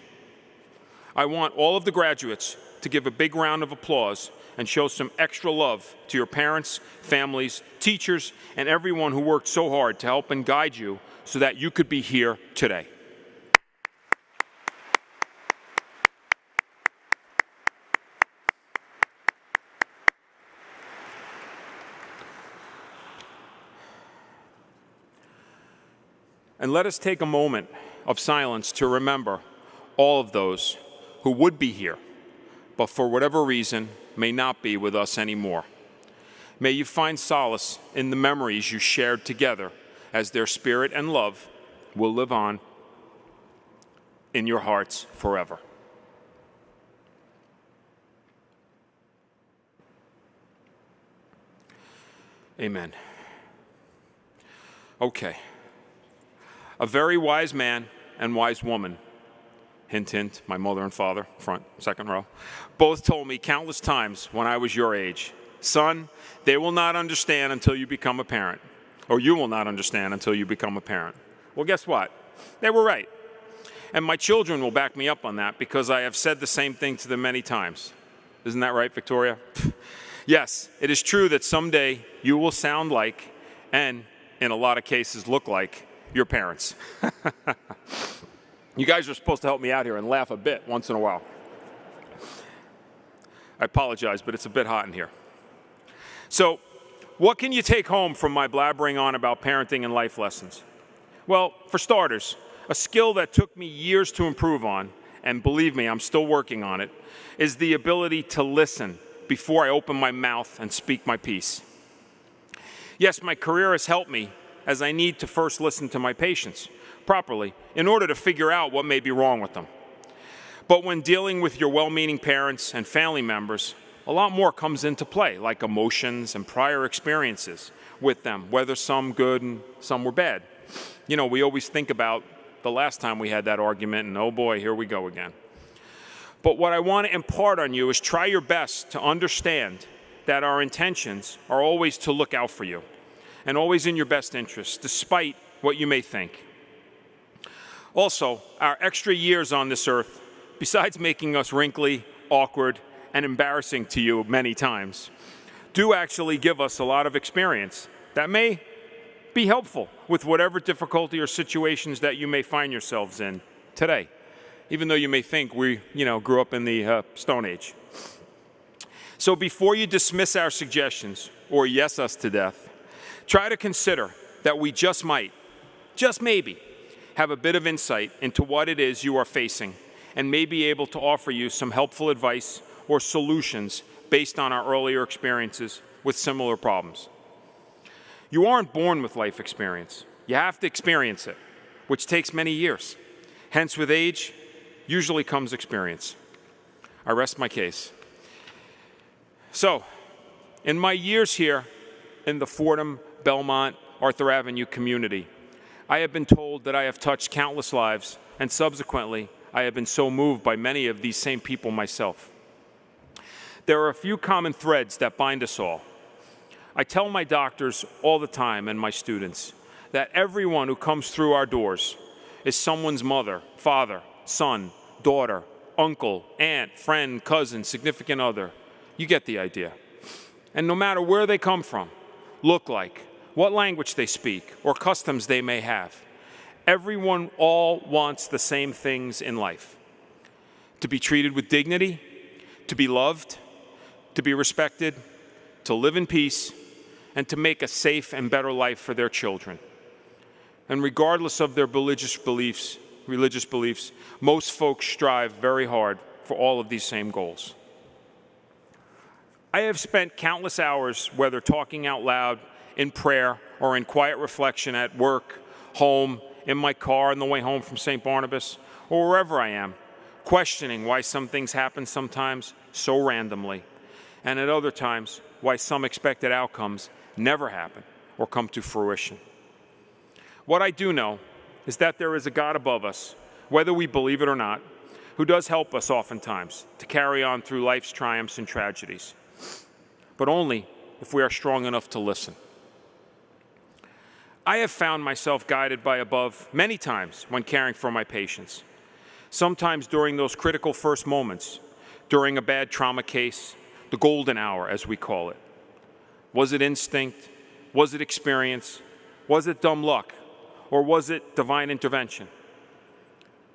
I want all of the graduates to give a big round of applause and show some extra love to your parents, families, teachers, and everyone who worked so hard to help and guide you so that you could be here today. And let us take a moment of silence to remember all of those who would be here, but for whatever reason may not be with us anymore. May you find solace in the memories you shared together, as their spirit and love will live on in your hearts forever. Amen. Okay. A very wise man and wise woman, hint, hint, my mother and father, front, second row, both told me countless times when I was your age, son, they will not understand until you become a parent, or you will not understand until you become a parent. Well, guess what? They were right. And my children will back me up on that because I have said the same thing to them many times. Isn't that right, Victoria? Yes, it is true that someday you will sound like, and in a lot of cases look like, your parents. You guys are supposed to help me out here and laugh a bit once in a while. I apologize, but it's a bit hot in here. So, what can you take home from my blabbering on about parenting and life lessons? Well, for starters, a skill that took me years to improve on, and believe me, I'm still working on it, is the ability to listen before I open my mouth and speak my piece. Yes, my career has helped me, as I need to first listen to my patients properly in order to figure out what may be wrong with them. But when dealing with your well-meaning parents and family members, a lot more comes into play, like emotions and prior experiences with them, whether some good and some were bad. You know, we always think about the last time we had that argument, and oh boy, here we go again. But what I want to impart on you is try your best to understand that our intentions are always to look out for you, and always in your best interest, despite what you may think. Also, our extra years on this earth, besides making us wrinkly, awkward, and embarrassing to you many times, do actually give us a lot of experience that may be helpful with whatever difficulty or situations that you may find yourselves in today, even though you may think we, grew up in the Stone Age. So before you dismiss our suggestions or yes us to death, try to consider that we just might, just maybe, have a bit of insight into what it is you are facing and may be able to offer you some helpful advice or solutions based on our earlier experiences with similar problems. You aren't born with life experience. You have to experience it, which takes many years. Hence, with age, usually comes experience. I rest my case. So, in my years here in the Fordham, Belmont, Arthur Avenue community, I have been told that I have touched countless lives, and subsequently, I have been so moved by many of these same people myself. There are a few common threads that bind us all. I tell my doctors all the time and my students that everyone who comes through our doors is someone's mother, father, son, daughter, uncle, aunt, friend, cousin, significant other. You get the idea. And no matter where they come from, look like, what language they speak, or customs they may have, everyone all wants the same things in life: to be treated with dignity, to be loved, to be respected, to live in peace, and to make a safe and better life for their children. And regardless of their religious beliefs, most folks strive very hard for all of these same goals. I have spent countless hours, whether talking out loud, in prayer, or in quiet reflection at work, home, in my car on the way home from St. Barnabas, or wherever I am, questioning why some things happen sometimes so randomly, and at other times, why some expected outcomes never happen or come to fruition. What I do know is that there is a God above us, whether we believe it or not, who does help us oftentimes to carry on through life's triumphs and tragedies, but only if we are strong enough to listen. I have found myself guided by above many times when caring for my patients, sometimes during those critical first moments, during a bad trauma case, the golden hour, as we call it. Was it instinct? Was it experience? Was it dumb luck? Or was it divine intervention?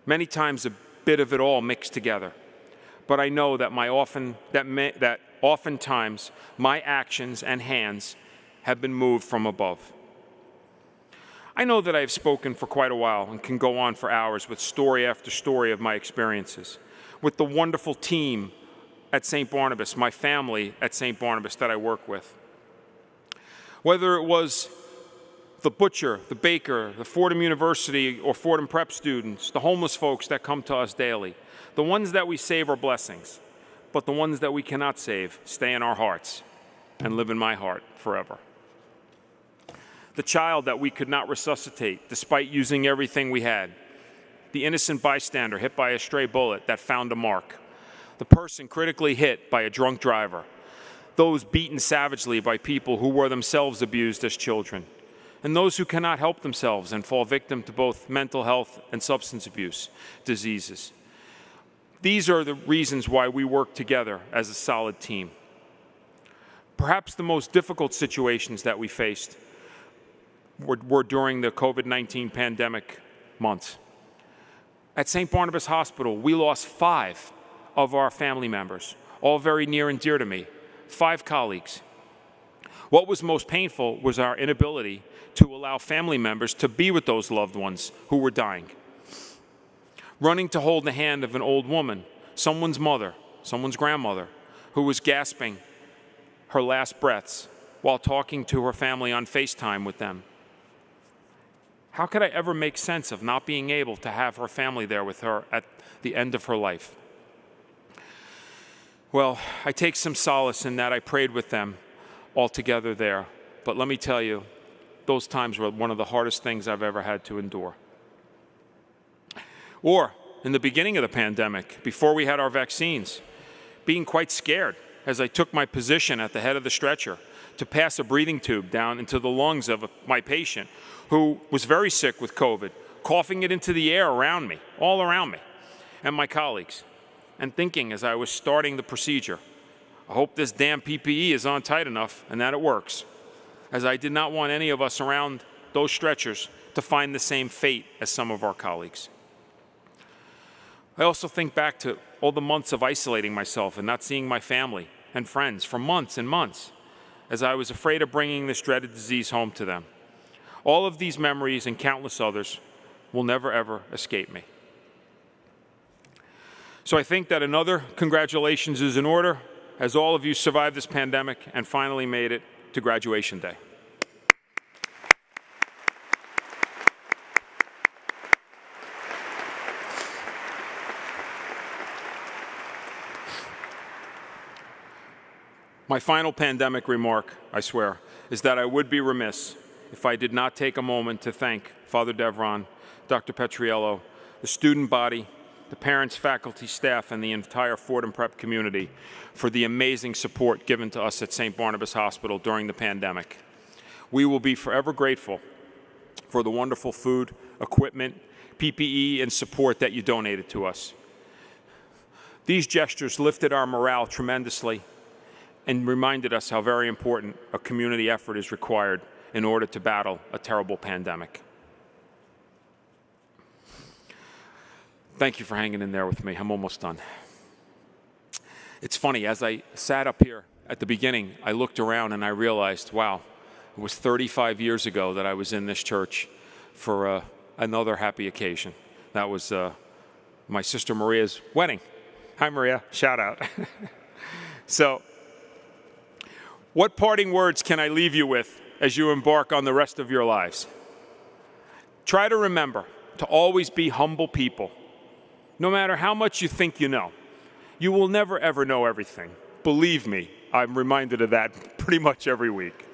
Many times a bit of it all mixed together. But I know that that oftentimes my actions and hands have been moved from above. I know that I have spoken for quite a while and can go on for hours with story after story of my experiences, with the wonderful team at St. Barnabas, my family at St. Barnabas that I work with. Whether it was the butcher, the baker, the Fordham University or Fordham Prep students, the homeless folks that come to us daily, the ones that we save are blessings, but the ones that we cannot save stay in our hearts and live in my heart forever. The child that we could not resuscitate despite using everything we had, the innocent bystander hit by a stray bullet that found a mark, the person critically hit by a drunk driver, those beaten savagely by people who were themselves abused as children, and those who cannot help themselves and fall victim to both mental health and substance abuse diseases. These are the reasons why we work together as a solid team. Perhaps the most difficult situations that we faced were during the COVID-19 pandemic months. At St. Barnabas Hospital, we lost 5 of our family members, all very near and dear to me, 5 colleagues. What was most painful was our inability to allow family members to be with those loved ones who were dying. Running to hold the hand of an old woman, someone's mother, someone's grandmother, who was gasping her last breaths while talking to her family on FaceTime with them. How could I ever make sense of not being able to have her family there with her at the end of her life? Well, I take some solace in that I prayed with them all together there. But let me tell you, those times were one of the hardest things I've ever had to endure. Or in the beginning of the pandemic, before we had our vaccines, being quite scared as I took my position at the head of the stretcher to pass a breathing tube down into the lungs of my patient who was very sick with COVID, coughing it into the air around me, all around me, and my colleagues, and thinking as I was starting the procedure, I hope this damn PPE is on tight enough and that it works, as I did not want any of us around those stretchers to find the same fate as some of our colleagues. I also think back to all the months of isolating myself and not seeing my family and friends for months and months, as I was afraid of bringing this dreaded disease home to them. All of these memories and countless others will never, ever escape me. So I think that another congratulations is in order, as all of you survived this pandemic and finally made it to graduation day. My final pandemic remark, I swear, is that I would be remiss if I did not take a moment to thank Father Devron, Dr. Petriello, the student body, the parents, faculty, staff, and the entire Fordham Prep community for the amazing support given to us at St. Barnabas Hospital during the pandemic. We will be forever grateful for the wonderful food, equipment, PPE, and support that you donated to us. These gestures lifted our morale tremendously and reminded us how very important a community effort is required in order to battle a terrible pandemic. Thank you for hanging in there with me. I'm almost done. It's funny, as I sat up here at the beginning, I looked around and I realized, wow, it was 35 years ago that I was in this church for another happy occasion. That was my sister Maria's wedding. Hi, Maria. Shout out. So, what parting words can I leave you with as you embark on the rest of your lives? Try to remember to always be humble people. No matter how much you think you know, you will never ever know everything. Believe me, I'm reminded of that pretty much every week.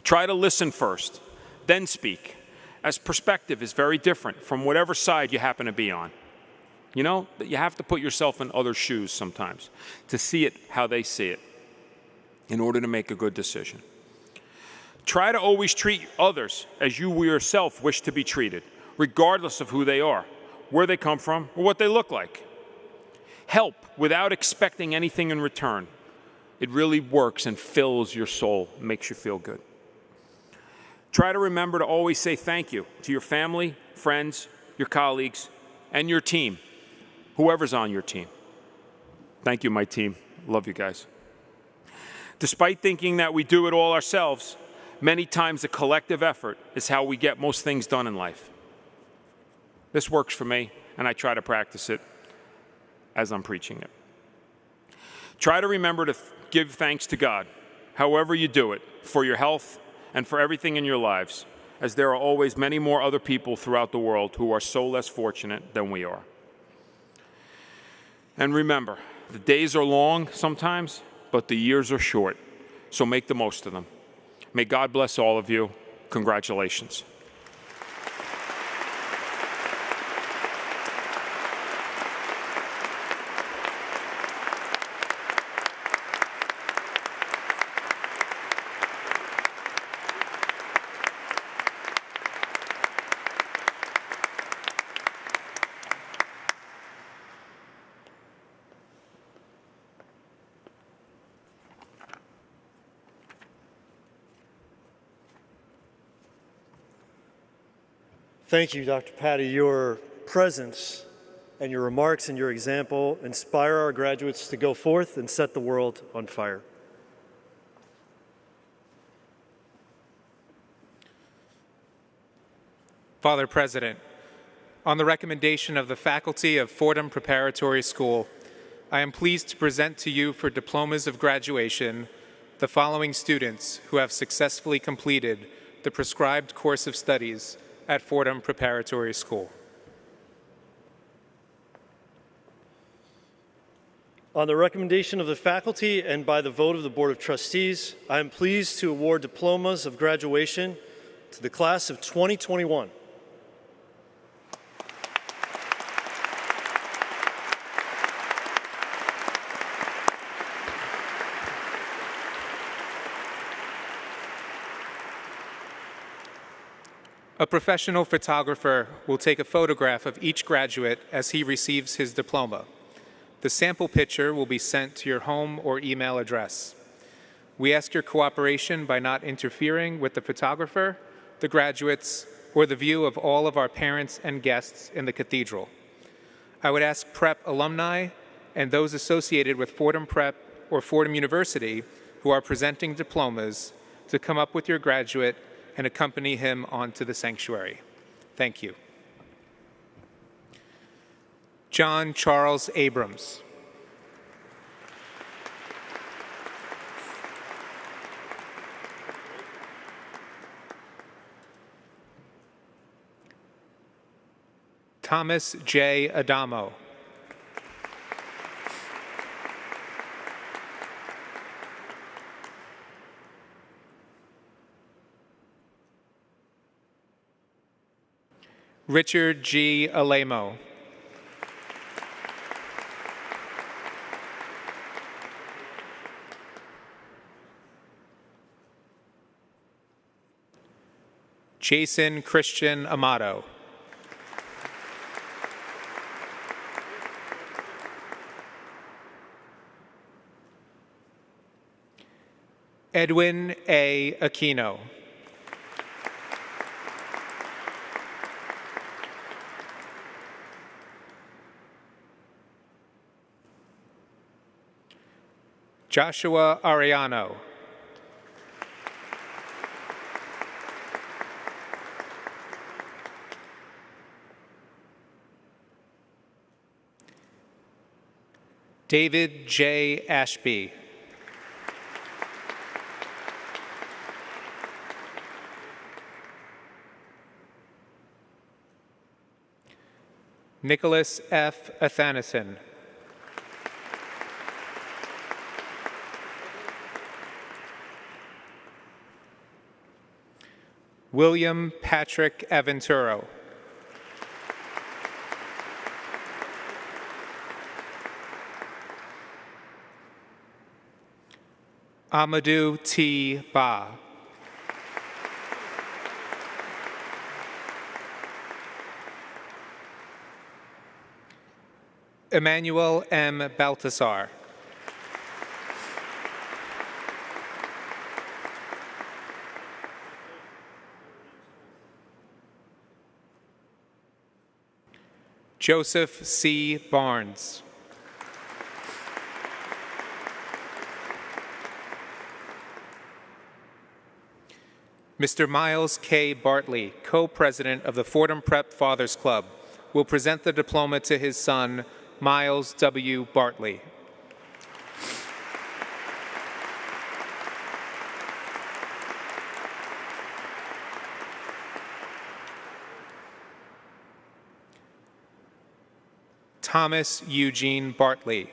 Try to listen first, then speak, as perspective is very different from whatever side you happen to be on. You know, you have to put yourself in others' shoes sometimes to see it how they see it in order to make a good decision. Try to always treat others as you yourself wish to be treated, regardless of who they are, where they come from, or what they look like. Help without expecting anything in return. It really works and fills your soul, makes you feel good. Try to remember to always say thank you to your family, friends, your colleagues, and your team, whoever's on your team. Thank you, my team. Love you guys. Despite thinking that we do it all ourselves, many times a collective effort is how we get most things done in life. This works for me, and I try to practice it as I'm preaching it. Try to remember to give thanks to God, however you do it, for your health and for everything in your lives, as there are always many more other people throughout the world who are so less fortunate than we are. And remember, the days are long sometimes, but the years are short, so make the most of them. May God bless all of you. Congratulations. Thank you, Dr. Patty. Your presence and your remarks and your example inspire our graduates to go forth and set the world on fire. Father President, on the recommendation of the faculty of Fordham Preparatory School, I am pleased to present to you for diplomas of graduation the following students who have successfully completed the prescribed course of studies at Fordham Preparatory School. On the recommendation of the faculty and by the vote of the Board of Trustees, I am pleased to award diplomas of graduation to the class of 2021. A professional photographer will take a photograph of each graduate as he receives his diploma. The sample picture will be sent to your home or email address. We ask your cooperation by not interfering with the photographer, the graduates, or the view of all of our parents and guests in the Cathedral. I would ask Prep alumni and those associated with Fordham Prep or Fordham University who are presenting diplomas to come up with your graduate and accompany him onto the sanctuary. Thank you. John Charles Abrams. Thomas J. Adamo. Richard G. Alemo. Jason Christian Amato. Edwin A. Aquino. Joshua Ariano. David J. Ashby. Nicholas F. Athanason. William Patrick Aventuro. Amadou T. Ba. Emmanuel M. Baltasar. Joseph C. Barnes. Mr. Miles K. Bartley, co-president of the Fordham Prep Fathers Club, will present the diploma to his son, Miles W. Bartley. Thomas Eugene Bartley.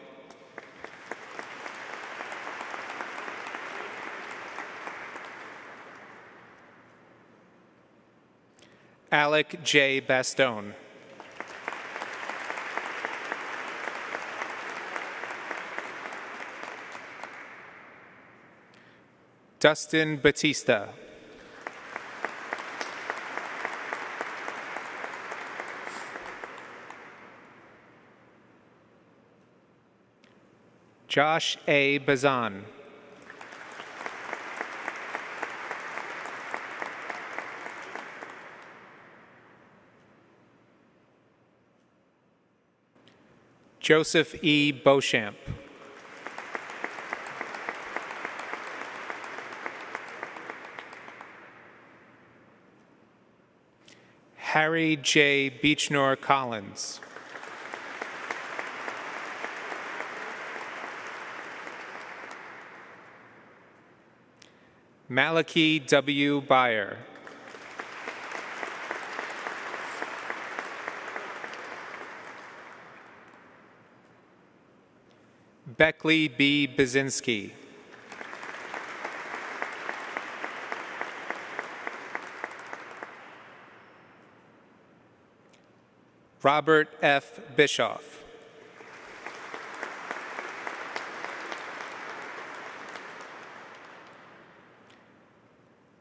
Alec J. Bastone. Dustin Batista. Josh A. Bazan. Joseph E. Beauchamp. Harry J. Beechnor Collins. Malachi W. Byer. Beckley B. Bazinski. Robert F. Bischoff.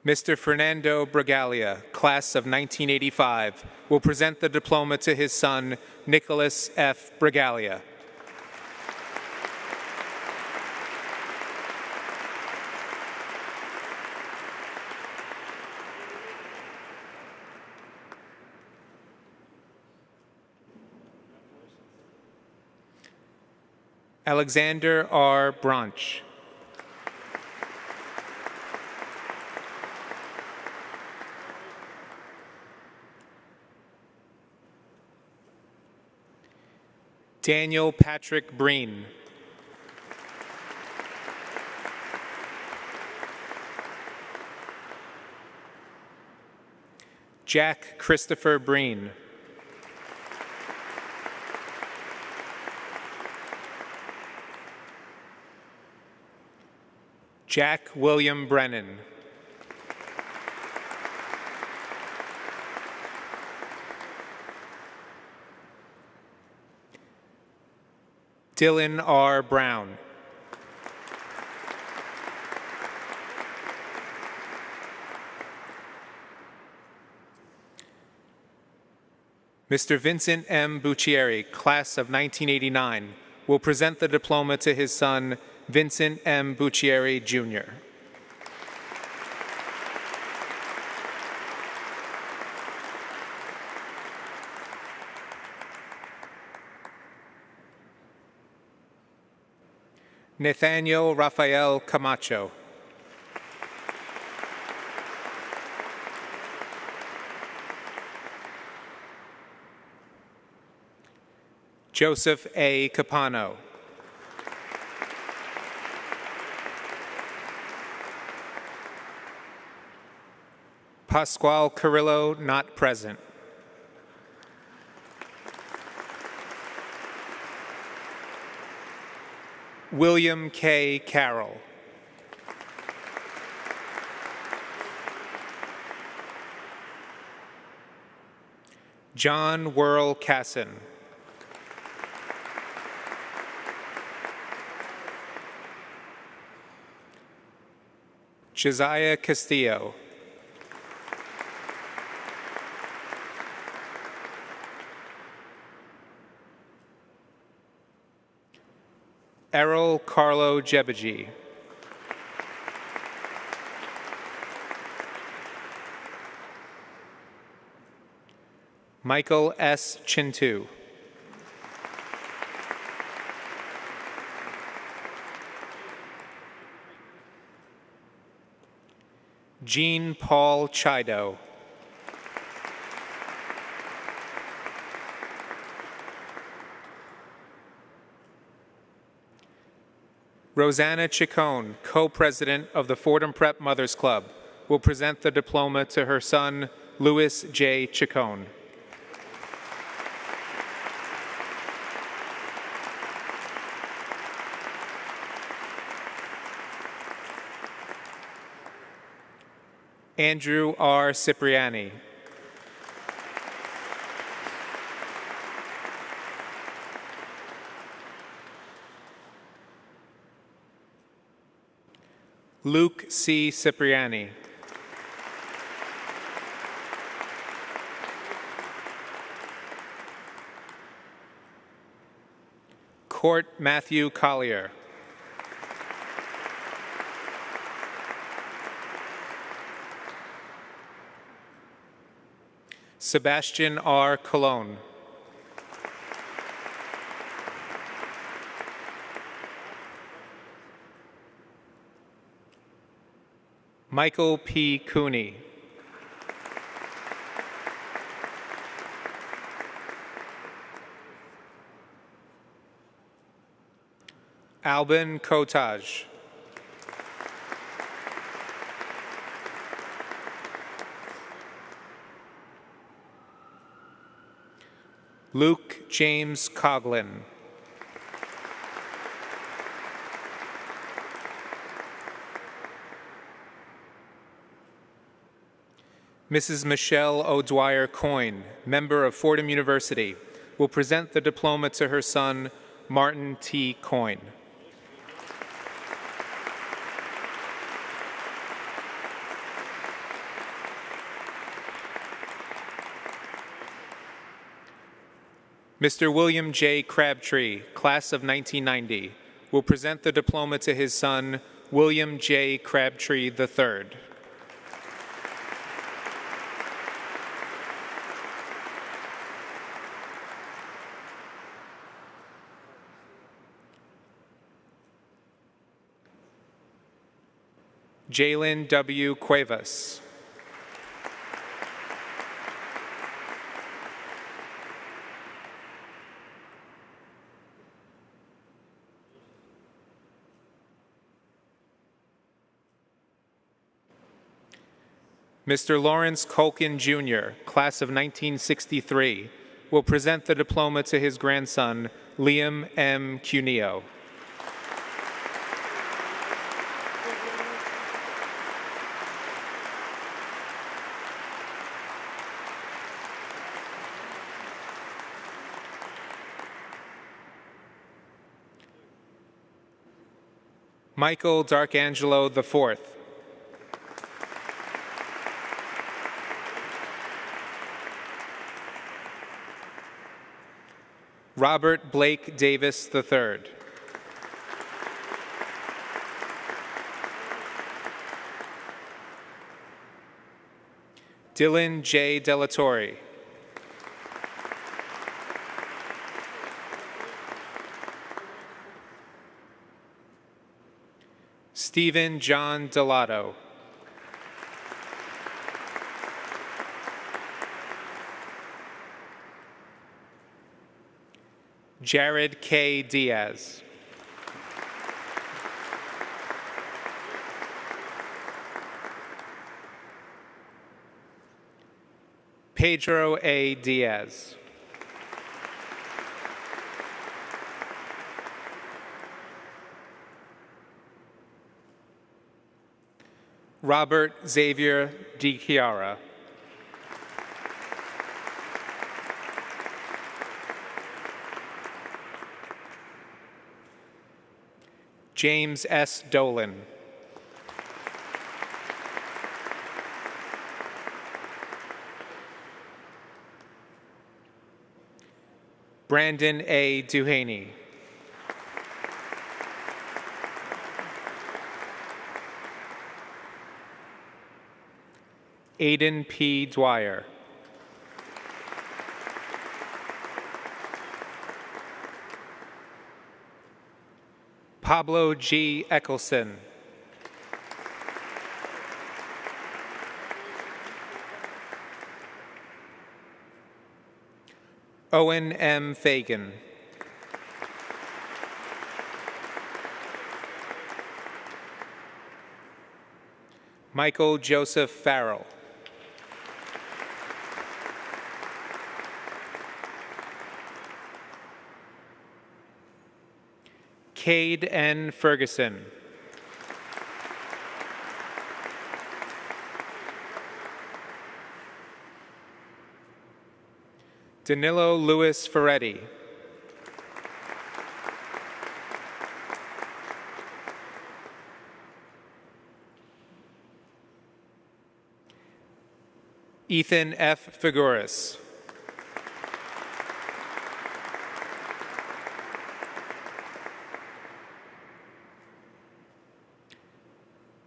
Mr. Fernando Bragalia, class of 1985, will present the diploma to his son, Nicholas F. Bragalia. Alexander R. Branch. Daniel Patrick Breen. Jack Christopher Breen. Jack William Brennan. Dylan R. Brown. Mr. Vincent M. Buccieri, class of 1989, will present the diploma to his son, Vincent M. Buccieri, Jr. Nathaniel Rafael Camacho. Joseph A. Capano. Pascual Carrillo, not present. William K. Carroll. John Whirl Casson. Josiah Castillo. Errol Carlo Jebeji. Michael S. Chintu. Jean Paul Chido. Rosanna Chicone, co-president of the Fordham Prep Mothers Club, will present the diploma to her son, Louis J. Chicone. Andrew R. Cipriani. Luke C. Cipriani. Court Matthew Collier. Sebastian R. Colon. Michael P. Cooney. Albin Kotaj. Luke James Coughlin. Mrs. Michelle O'Dwyer Coyne, member of Fordham University, will present the diploma to her son, Martin T. Coyne. Mr. William J. Crabtree, class of 1990, will present the diploma to his son, William J. Crabtree III. Jalen W. Cuevas. Mr. Lawrence Colkin, Jr., class of 1963, will present the diploma to his grandson, Liam M. Cuneo. Michael Darkangelo IV. Robert Blake Davis III. Dylan J. Delatorre. Stephen John Delato. Jared K. Diaz. Pedro A. Diaz. Robert Xavier Di Chiara. James S. Dolan. Brandon A. Duhaney. Aiden P. Dwyer. Pablo G. Eckelson. Owen M. Fagan. Michael Joseph Farrell. Cade N. Ferguson. Danilo Louis Ferretti. Ethan F. Figueres.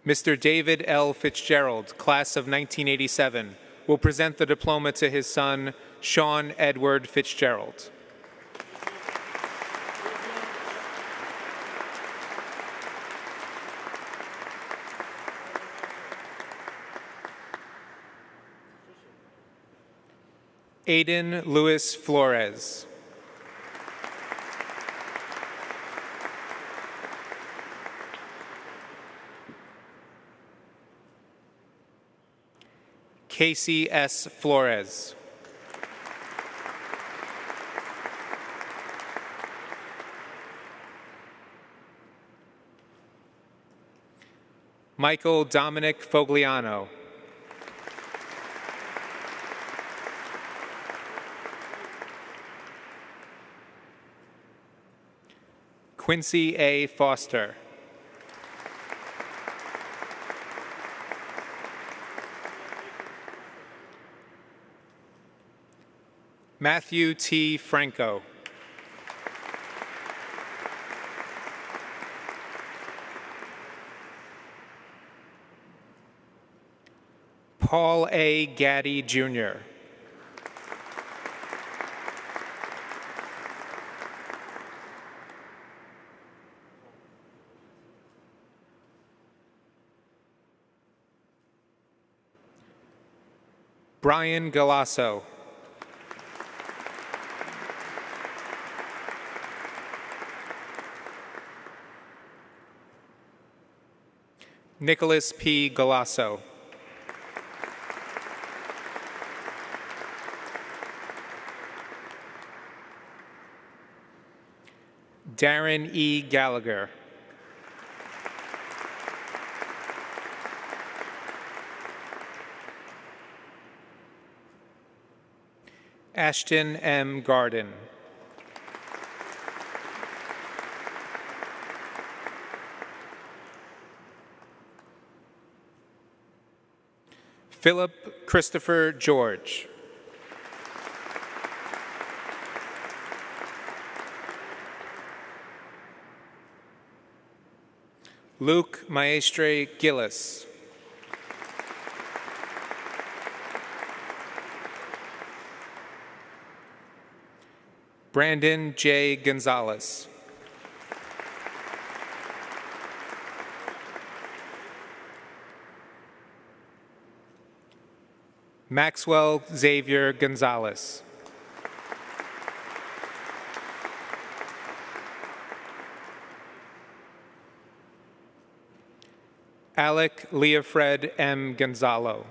Mr. David L. Fitzgerald, class of 1987, will present the diploma to his son, Sean Edward Fitzgerald. Aiden Luis Flores. Casey S. Flores. Michael Dominic Fogliano. Quincy A. Foster. Matthew T. Franco. Paul A. Gaddy, Jr. Brian Galasso. Nicholas P. Galasso. Darren E. Gallagher. Ashton M. Garden. Philip Christopher George. Luke Maestre Gillis. Brandon J. Gonzalez. Maxwell Xavier Gonzalez. Alec Leofred M. Gonzalo.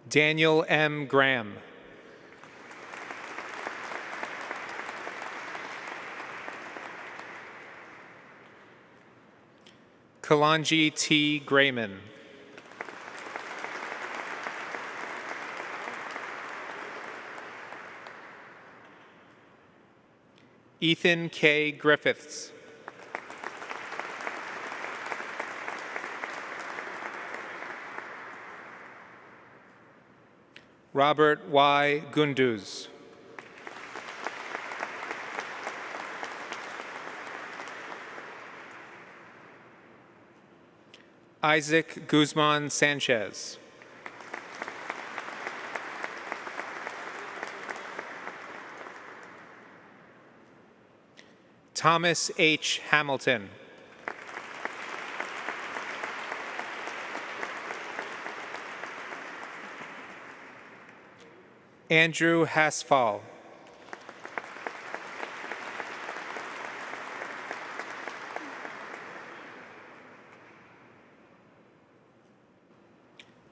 Daniel M. Graham. Kalanji T. Grayman. Ethan K. Griffiths. Robert Y. Gunduz. Isaac Guzman Sanchez. Thomas H. Hamilton. Andrew Hasfall.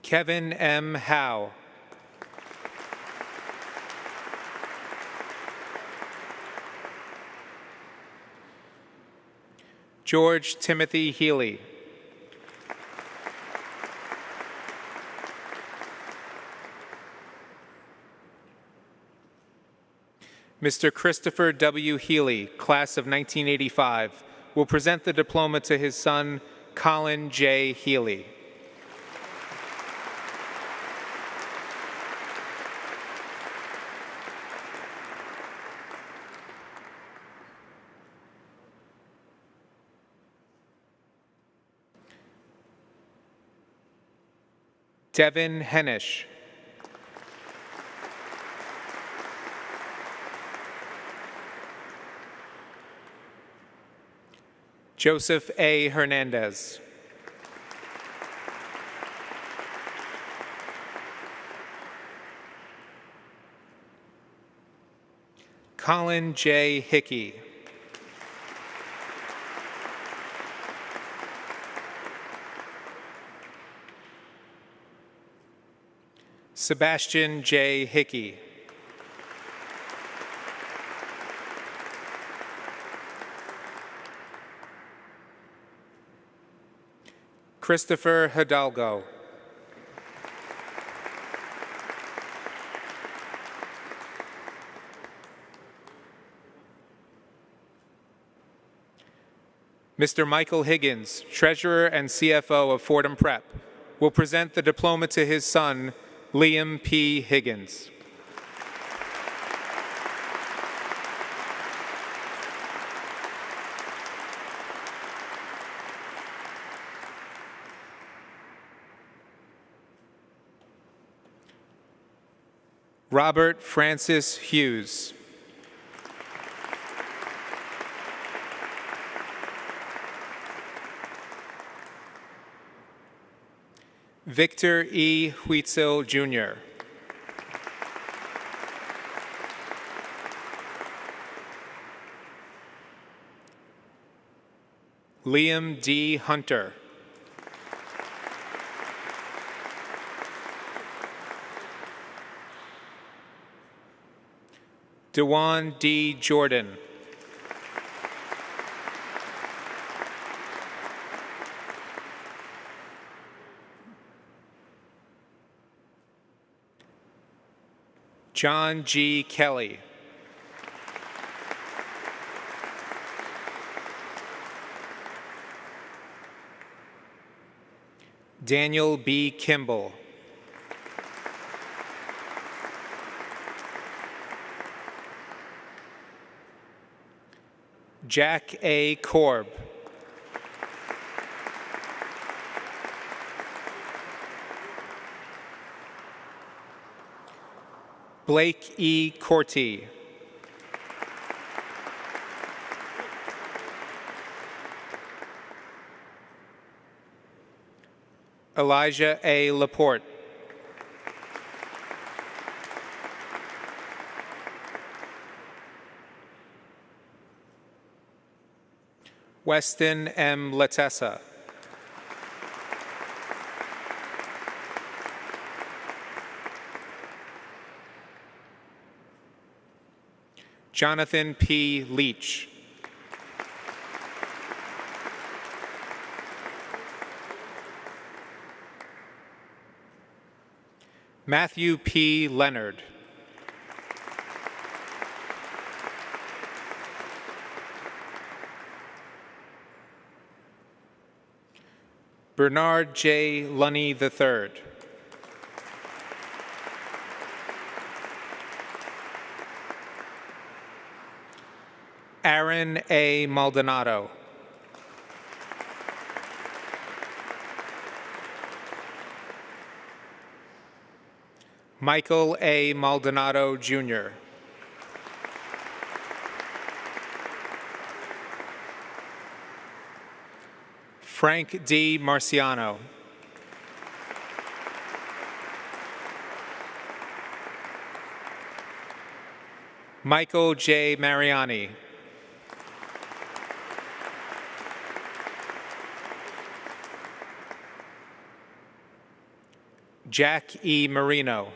Kevin M. Howe. George Timothy Healy. Mr. Christopher W. Healy, class of 1985, will present the diploma to his son, Colin J. Healy. Devin Hennish. Joseph A. Hernandez. Colin J. Hickey. Sebastian J. Hickey. Christopher Hidalgo. Mr. Michael Higgins, Treasurer and CFO of Fordham Prep, will present the diploma to his son, Liam P. Higgins. Robert Francis Hughes. Victor E. Huitzel, Jr. Liam D. Hunter. Dewan D. Jordan. John G. Kelly. Daniel B. Kimball. Jack A. Korb. Blake E. Corti. Elijah A. Laporte. Weston M. Latessa. Jonathan P. Leach. Matthew P. Leonard. Bernard J. Lunny III. Aaron A. Maldonado. Michael A. Maldonado, Jr. Frank D. Marciano. Michael J. Mariani. Jack E. Marino.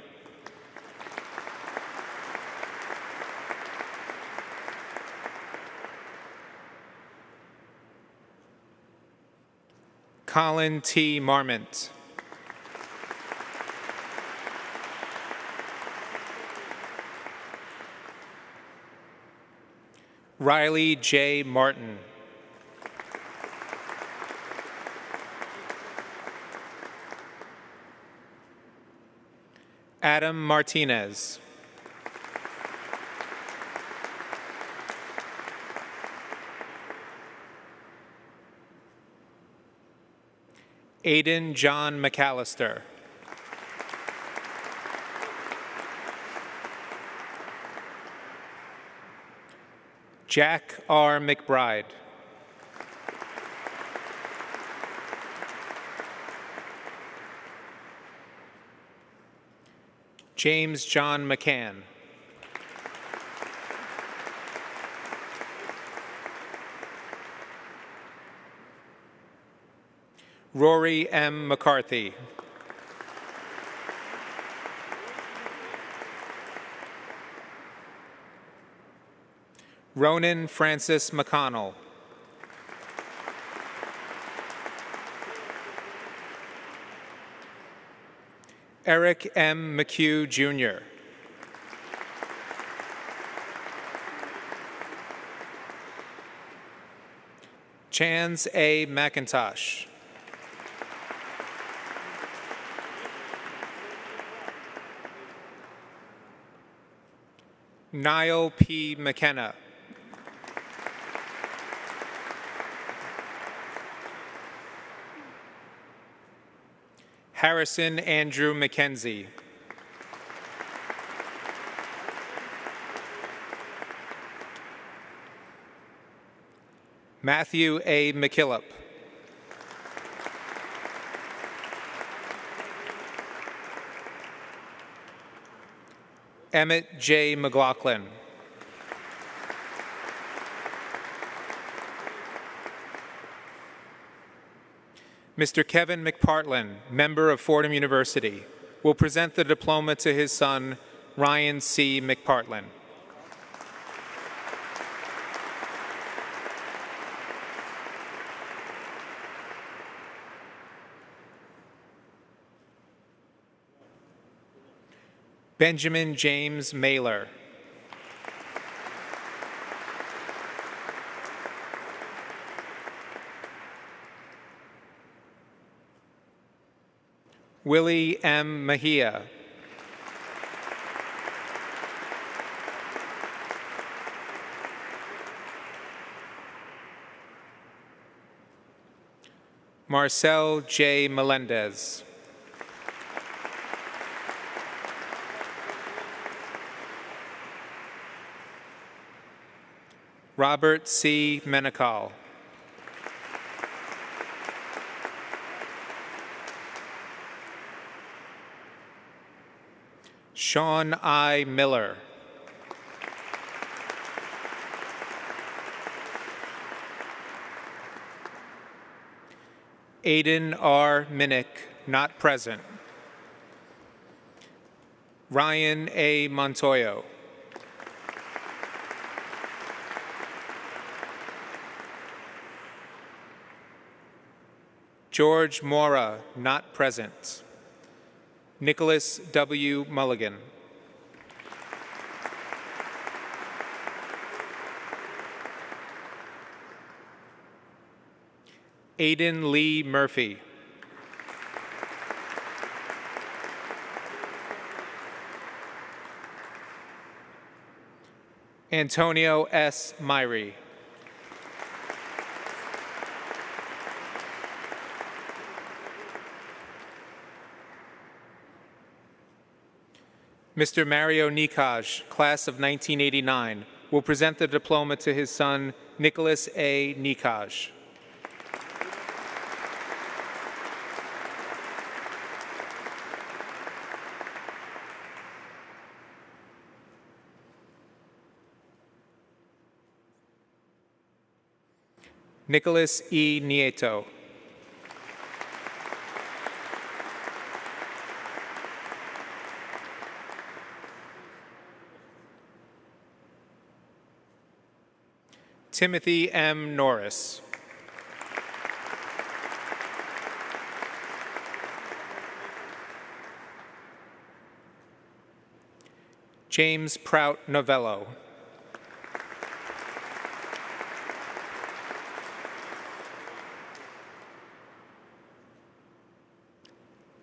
Colin T. Marmont. Riley J. Martin. Adam Martinez. Aiden John McAllister. Jack R. McBride. James John McCann. Rory M. McCarthy. Ronan Francis McConnell. Eric M. McHugh, Jr. Chance A. McIntosh. Niall P. McKenna. Harrison Andrew McKenzie. Matthew A. McKillop. Emmett J. McLaughlin. Mr. Kevin McPartlin, member of Fordham University, will present the diploma to his son, Ryan C. McPartlin. Benjamin James Mailer. Willie M. Mejia. Marcel J. Melendez. Robert C. Menakal. Sean I. Miller. Aiden R. Minnick, not present. Ryan A. Montoyo. George Mora, not present. Nicholas W. Mulligan. Aiden Lee Murphy. Antonio S. Myrie. Mr. Mario Nikaj, class of 1989, will present the diploma to his son, Nicholas A. Nikaj. Nicholas E. Nieto. Timothy M. Norris. James Prout Novello.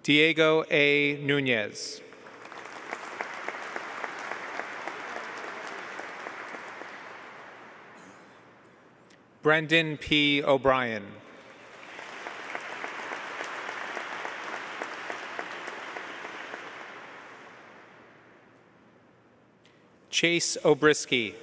Diego A. Nunez. Brendan P. O'Brien. Chase O'Brisky.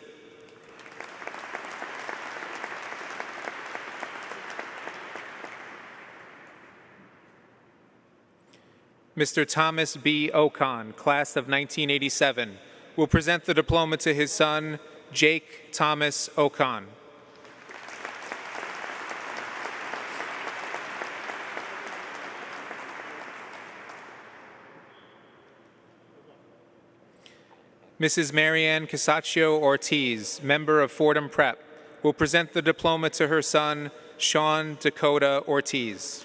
Mr. Thomas B. Ocon, class of 1987, will present the diploma to his son, Jake Thomas Ocon. Mrs. Marianne Casaccio Ortiz, member of Fordham Prep, will present the diploma to her son, Sean Dakota Ortiz.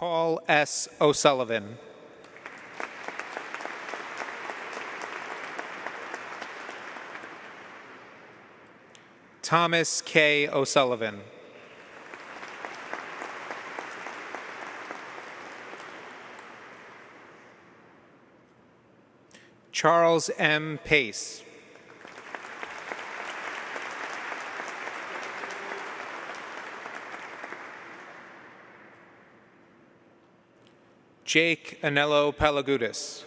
Paul S. O'Sullivan. Thomas K. O'Sullivan. Charles M. Pace. Jake Anello Palagudis.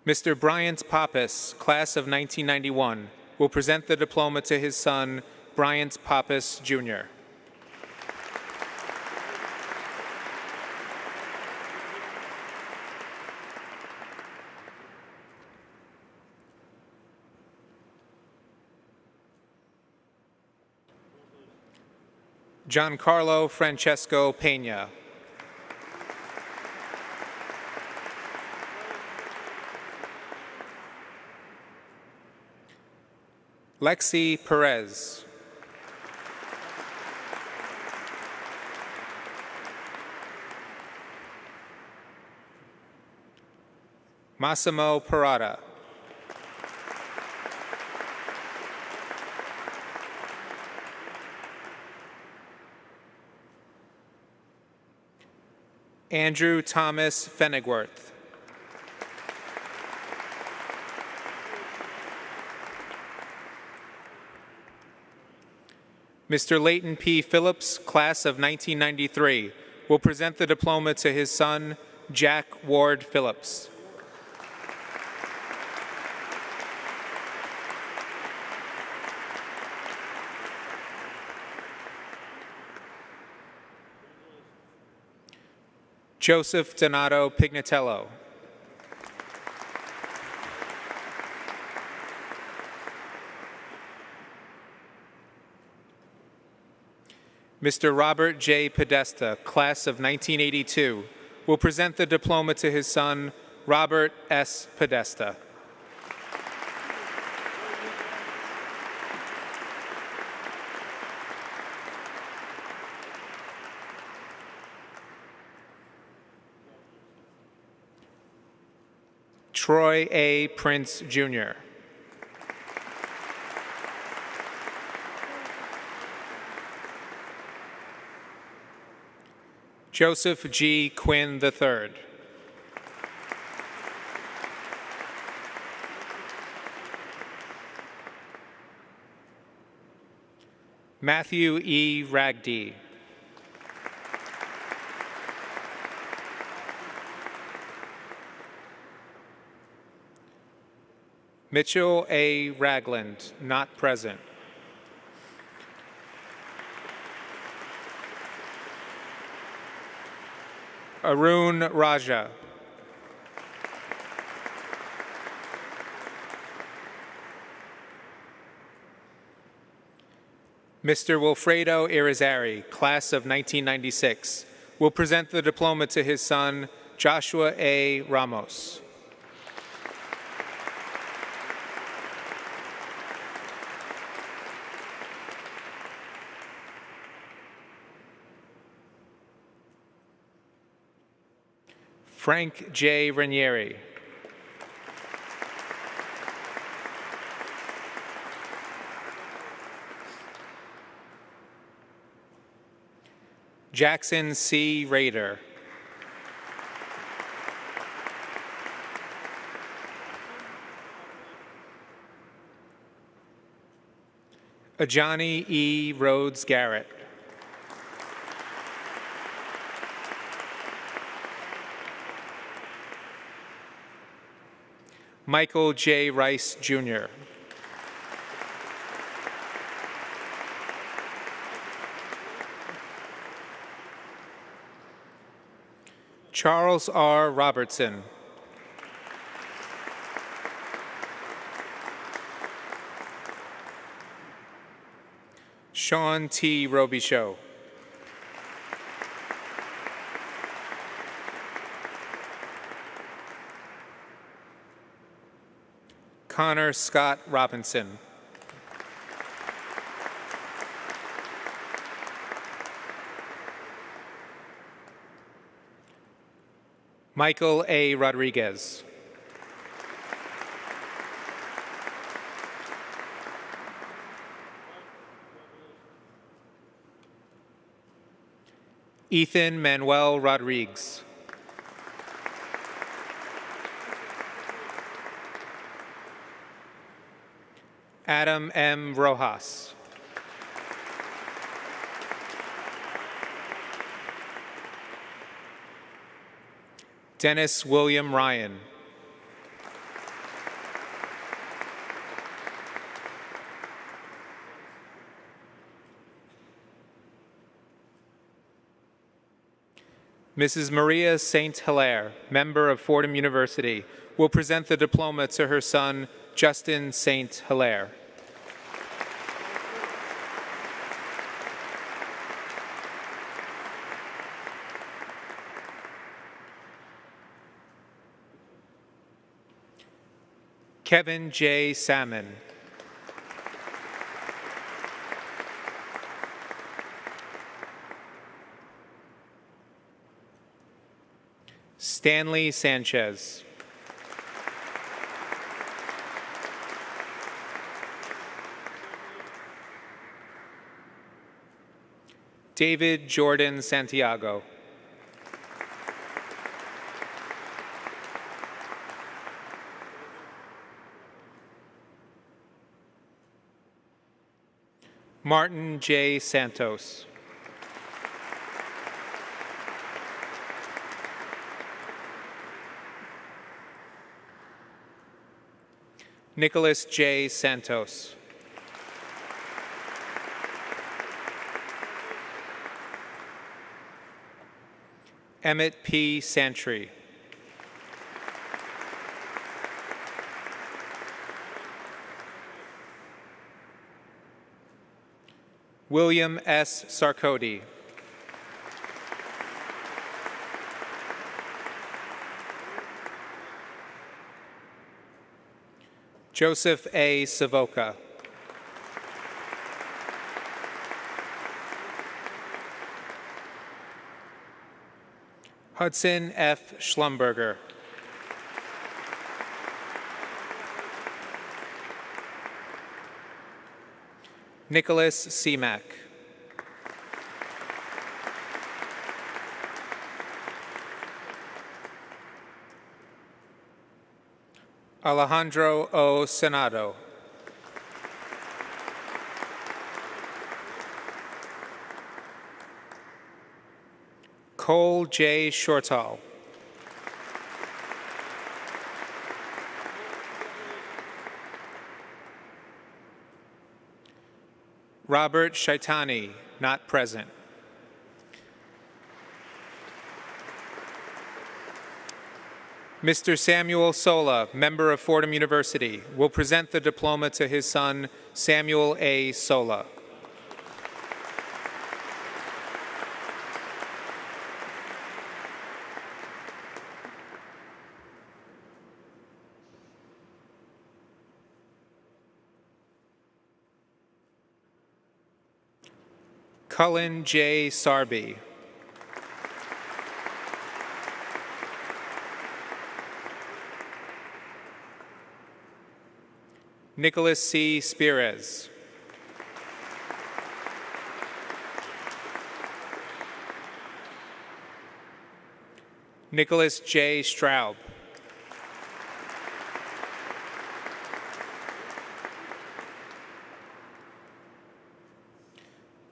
Mr. Bryant Pappas, class of 1991, will present the diploma to his son, Bryant Pappas, Jr. Giancarlo Francesco Peña. Lexi Perez. Massimo Parada. Andrew Thomas Fenigworth. Mr. Leighton P. Phillips, class of 1993, will present the diploma to his son, Jack Ward Phillips. Joseph Donato Pignatello. Mr. Robert J. Podesta, class of 1982, will present the diploma to his son, Robert S. Podesta. Troy A. Prince, Jr. Joseph G. Quinn, III. Matthew E. Ragdy. Mitchell A. Ragland, not present. Arun Raja. Mr. Wilfredo Irizarry, class of 1996, will present the diploma to his son, Joshua A. Ramos. Frank J. Ranieri. Jackson C. Rader. Ajani E. Rhodes Garrett. Michael J. Rice, Jr. Charles R. Robertson. Sean T. Robichaud. Connor Scott Robinson. Michael A. Rodriguez. Ethan Manuel Rodriguez. Adam M. Rojas. Dennis William Ryan. Mrs. Maria St. Hilaire, member of Fordham University, will present the diploma to her son, Justin St. Hilaire. Kevin J. Salmon. Stanley Sanchez. David Jordan Santiago. Martin J. Santos. Nicholas J. Santos. Emmett P. Santry. William S. Sarkody. Joseph A. Savoca. Hudson F. Schlumberger. Nicholas C. Mack. Alejandro O. Senado. Cole J. Shortall. Robert Shaitani, not present. Mr. Samuel Sola, member of Fordham University, will present the diploma to his son, Samuel A. Sola. Cullen J. Sarby. Nicholas C. Spirez. Nicholas J. Straub.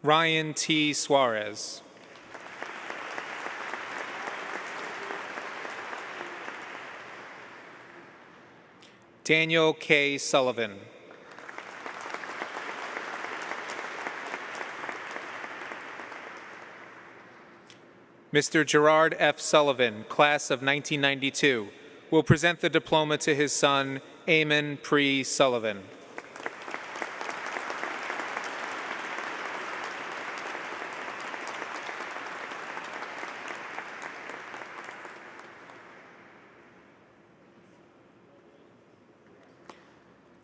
Ryan T. Suarez. Daniel K. Sullivan. Mr. Gerard F. Sullivan, class of 1992, will present the diploma to his son, Eamon Pre Sullivan.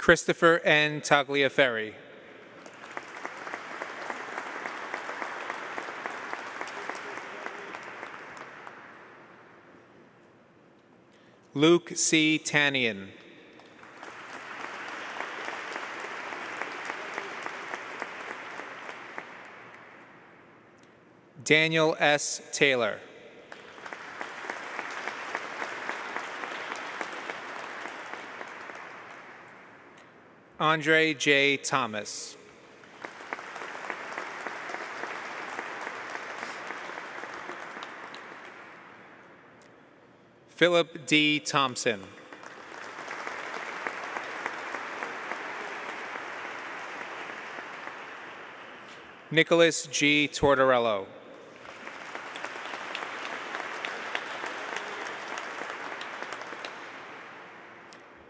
Christopher N. Tagliaferri. Luke C. Tanian. Daniel S. Taylor. Andre J. Thomas. Philip D. Thompson. Nicholas G. Tortorello.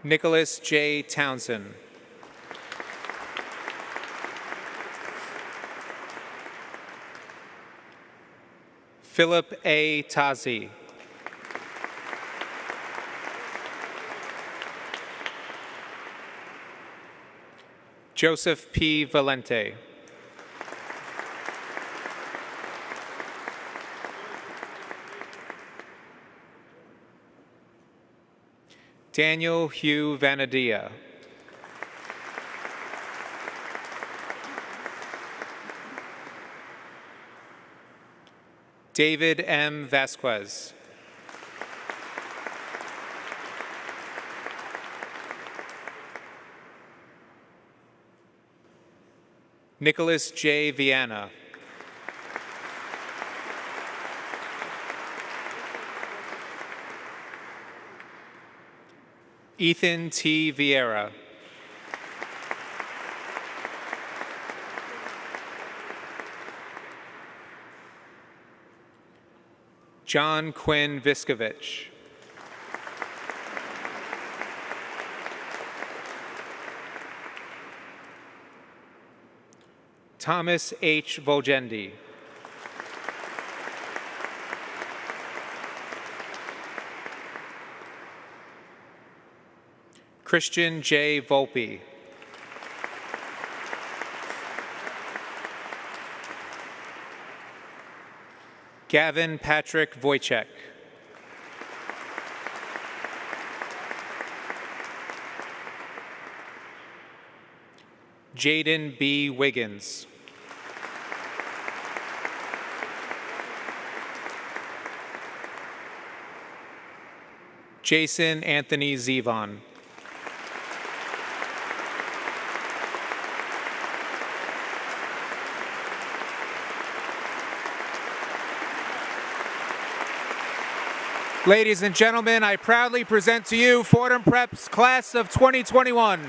Nicholas J. Townsend. Philip A. Tazi. Joseph P. Valente. Daniel Hugh Vanadia. David M. Vasquez. Nicholas J. Viana. Ethan T. Vieira. John Quinn Viskovich. Thomas H. Volgendi. Christian J. Volpe. Gavin Patrick Wojciech. Jaden B. Wiggins. Jason Anthony Zevon. Ladies and gentlemen, I proudly present to you Fordham Prep's class of 2021.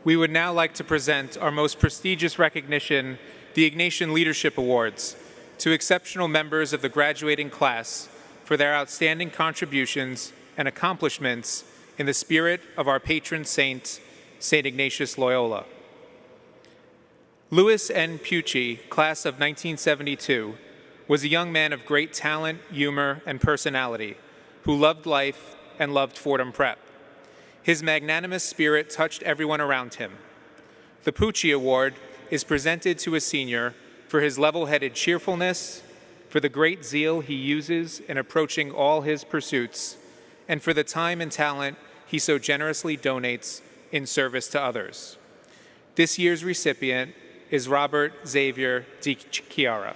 We would now like to present our most prestigious recognition, the Ignatian Leadership Awards, to exceptional members of the graduating class for their outstanding contributions and accomplishments in the spirit of our patron saint, St. Ignatius Loyola. Louis N. Poochie, class of 1972, was a young man of great talent, humor, and personality who loved life and loved Fordham Prep. His magnanimous spirit touched everyone around him. The Poochie Award is presented to a senior for his level-headed cheerfulness, for the great zeal he uses in approaching all his pursuits, and for the time and talent he so generously donates in service to others. This year's recipient is Robert Xavier Di Chiara.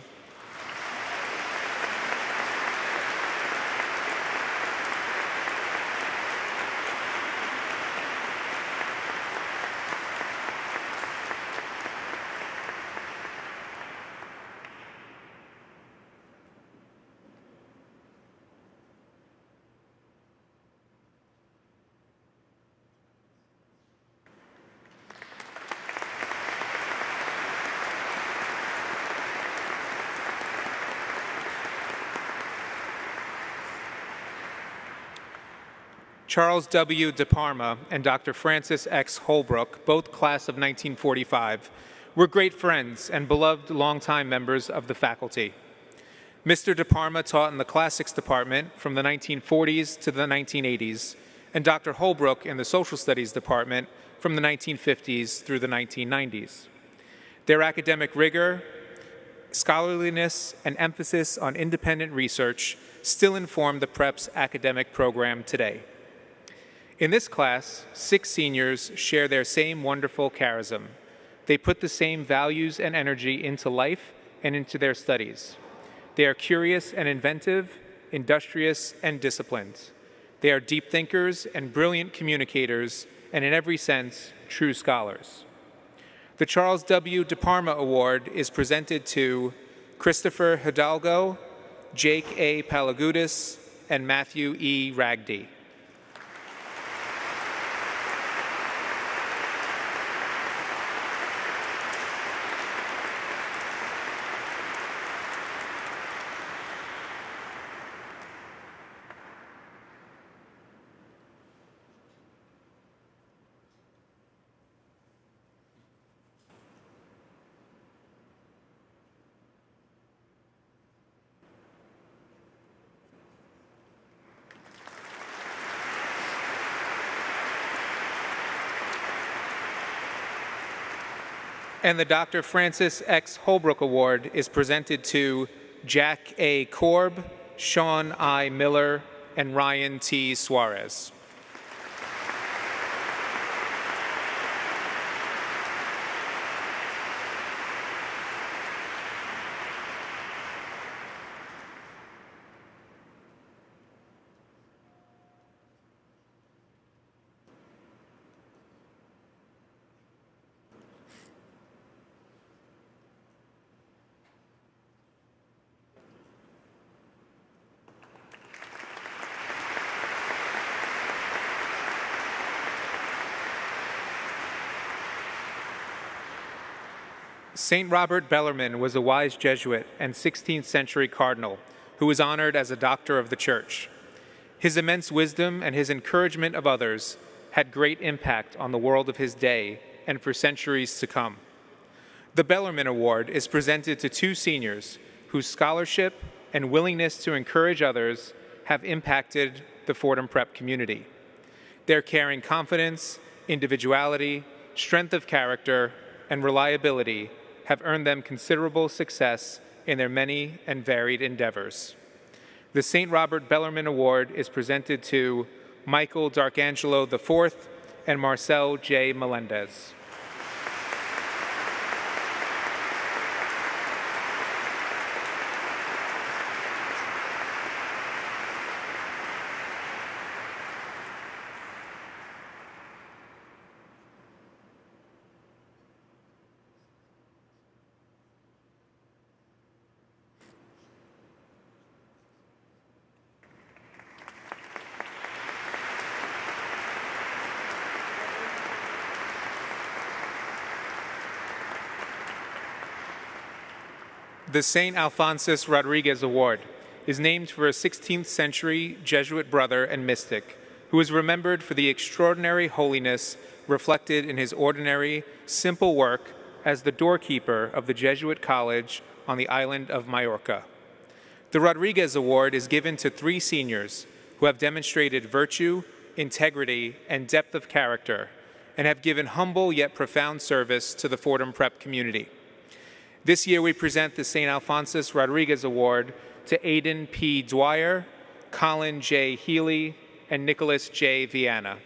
Charles W. De Parma and Dr. Francis X. Holbrook, both class of 1945, were great friends and beloved longtime members of the faculty. Mr. De Parma taught in the classics department from the 1940s to the 1980s, and Dr. Holbrook in the social studies department from the 1950s through the 1990s. Their academic rigor, scholarliness, and emphasis on independent research still inform the Prep's academic program today. In this class, 6 seniors share their same wonderful charism. They put the same values and energy into life and into their studies. They are curious and inventive, industrious and disciplined. They are deep thinkers and brilliant communicators, and in every sense, true scholars. The Charles W. De Parma Award is presented to Christopher Hidalgo, Jake A. Palagudis, and Matthew E. Ragdy. And the Dr. Francis X. Holbrook Award is presented to Jack A. Korb, Sean I. Miller, and Ryan T. Suarez. St. Robert Bellarmine was a wise Jesuit and 16th century cardinal who was honored as a doctor of the Church. His immense wisdom and his encouragement of others had great impact on the world of his day and for centuries to come. The Bellarmine Award is presented to two seniors whose scholarship and willingness to encourage others have impacted the Fordham Prep community. Their caring confidence, individuality, strength of character, and reliability have earned them considerable success in their many and varied endeavors. The St. Robert Bellarmine Award is presented to Michael Darkangelo IV and Marcel J. Melendez. The St. Alphonsus Rodriguez Award is named for a 16th century Jesuit brother and mystic who is remembered for the extraordinary holiness reflected in his ordinary, simple work as the doorkeeper of the Jesuit college on the island of Majorca. The Rodriguez Award is given to 3 seniors who have demonstrated virtue, integrity, and depth of character, and have given humble yet profound service to the Fordham Prep community. This year, we present the St. Alphonsus Rodriguez Award to Aidan P. Dwyer, Colin J. Healy, and Nicholas J. Viana.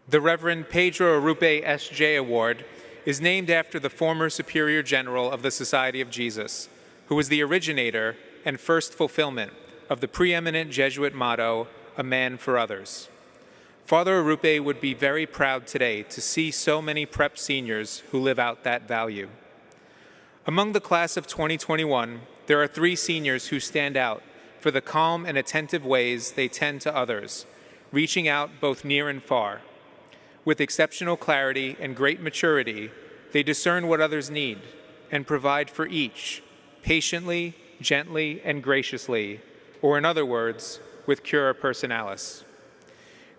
The Reverend Pedro Arrupe S.J. Award is named after the former Superior General of the Society of Jesus, who was the originator and first fulfillment of the preeminent Jesuit motto, "A man for others." Father Arrupe would be very proud today to see so many prep seniors who live out that value. Among the class of 2021, there are 3 seniors who stand out for the calm and attentive ways they tend to others, reaching out both near and far. With exceptional clarity and great maturity, they discern what others need and provide for each, patiently, gently, and graciously, or in other words, with cura personalis.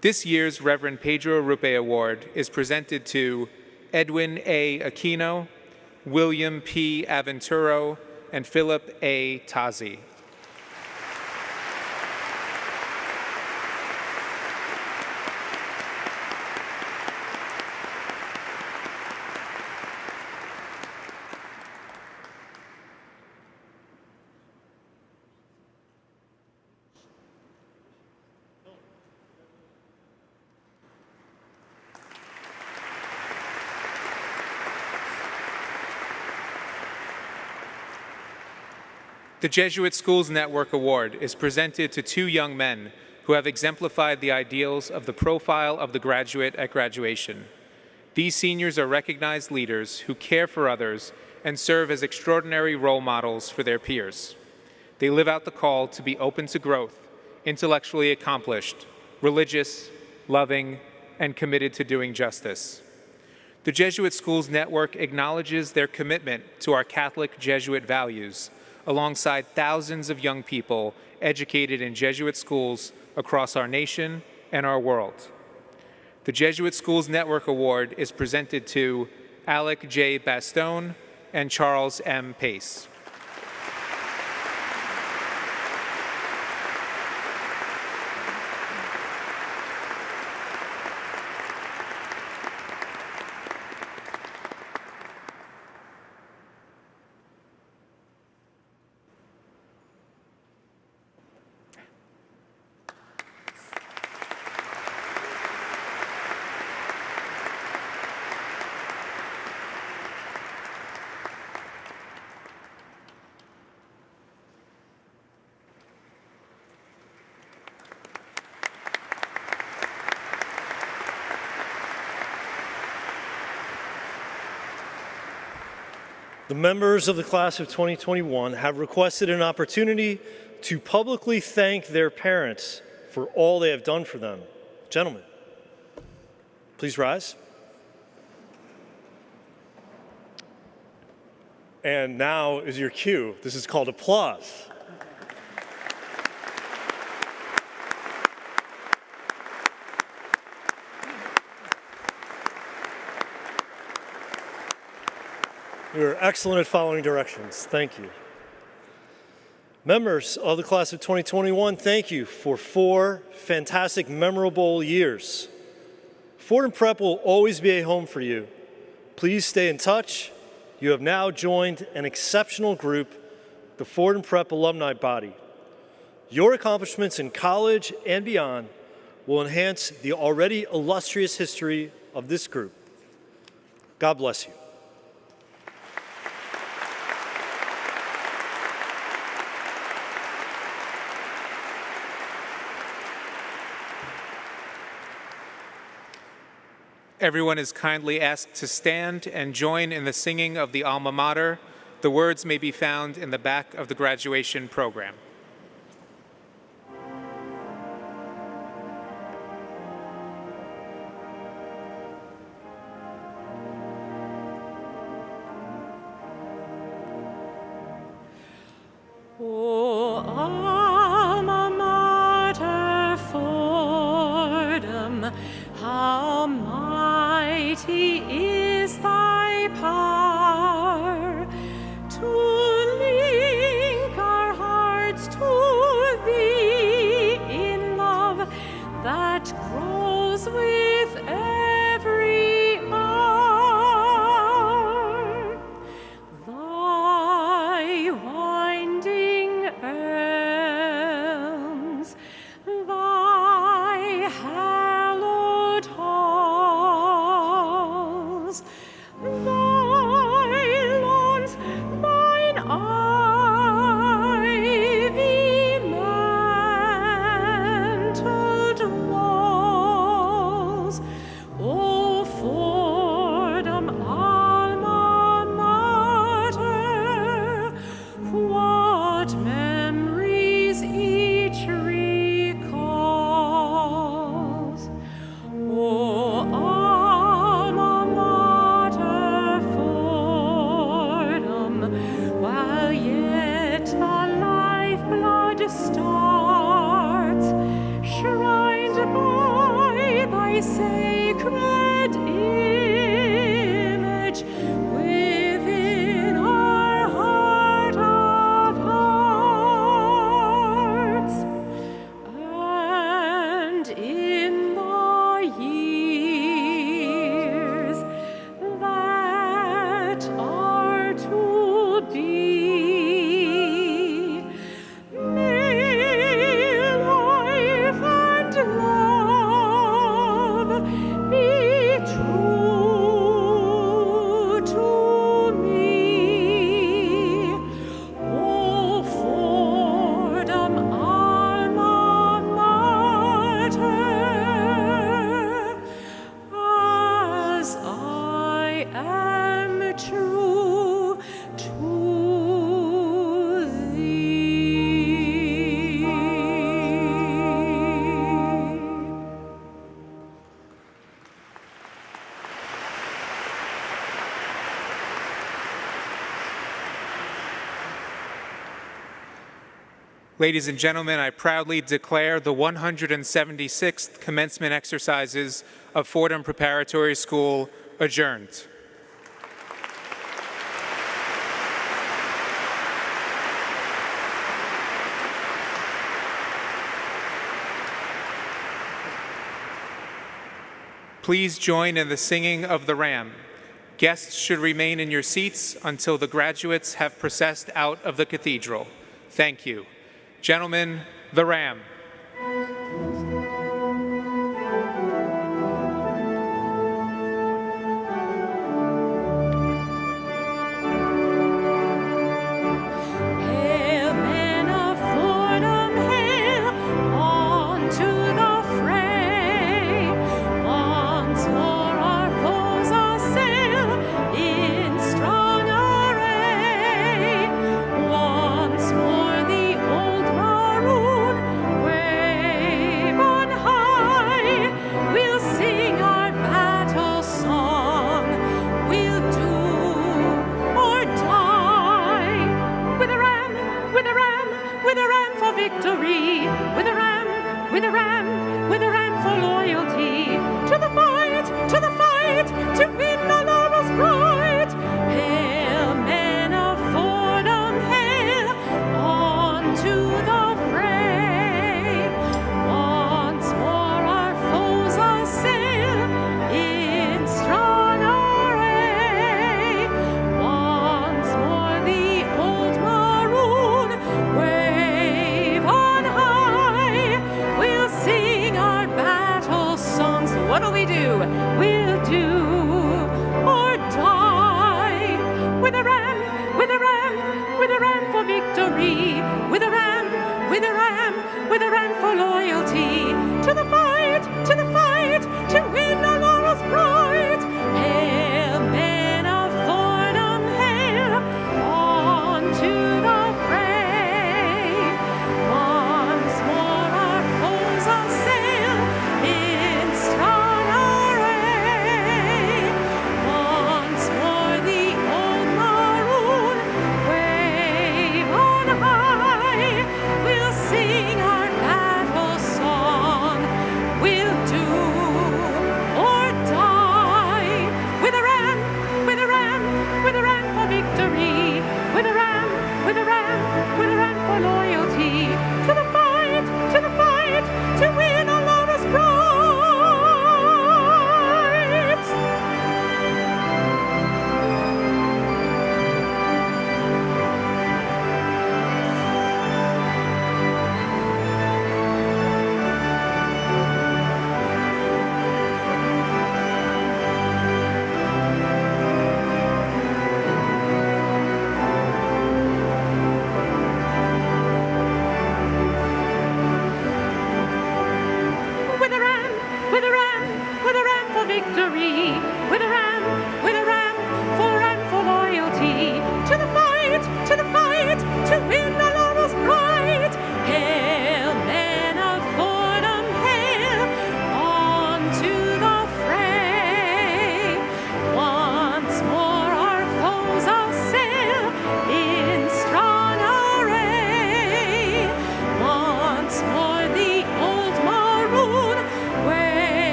This year's Reverend Pedro Arrupe Award is presented to Edwin A. Aquino, William P. Aventuro, and Philip A. Tazi. The Jesuit Schools Network Award is presented to 2 young men who have exemplified the ideals of the profile of the graduate at graduation. These seniors are recognized leaders who care for others and serve as extraordinary role models for their peers. They live out the call to be open to growth, intellectually accomplished, religious, loving, and committed to doing justice. The Jesuit Schools Network acknowledges their commitment to our Catholic Jesuit values, alongside thousands of young people educated in Jesuit schools across our nation and our world. The Jesuit Schools Network Award is presented to Alec J. Bastone and Charles M. Pace. The members of the class of 2021 have requested an opportunity to publicly thank their parents for all they have done for them. Gentlemen, please rise. And now is your cue. This is called applause. You are excellent at following directions. Thank you. Members of the class of 2021, thank you for 4 fantastic, memorable years. Fordham Prep will always be a home for you. Please stay in touch. You have now joined an exceptional group, the Fordham Prep alumni body. Your accomplishments in college and beyond will enhance the already illustrious history of this group. God bless you. Everyone is kindly asked to stand and join in the singing of the Alma Mater. The words may be found in the back of the graduation program. O Alma Mater Fordham, how mighty is thy power to link our hearts to thee in love that grows with every hour. Thy winding elms, thy hallowed halls, thy lawns, thine ivy-mantled walls, O Fordham Alma Mater, what memories each recalls. O Alma Mater Fordham, while yet the lifeblood starts, shrined by thy sacred image within our heart of hearts, and in the years that are to be, may life and love be true to me. O Fordham Alma Mater, as I am true to thee. Ladies and gentlemen, I proudly declare the 176th commencement exercises of Fordham Preparatory School adjourned. Please join in the singing of the Ram. Guests should remain in your seats until the graduates have processed out of the cathedral. Thank you. Gentlemen, the Ram. Hail, men of Fordham, hail, on to the fray. Once more our foes assail in strong array. victory, with a ram, with a ram, with a ram for loyalty. To the fight, to win the laurels bright. Hail, men of Fordham, hail, on to the fray. Once more our foes assail in strong array. Once more the old maroon wave on high. We'll sing our battle songs. What'll we do? We'll do or die. With a ram, with a ram, with a ram for victory. With a ram, with a ram, with a ram for loyalty.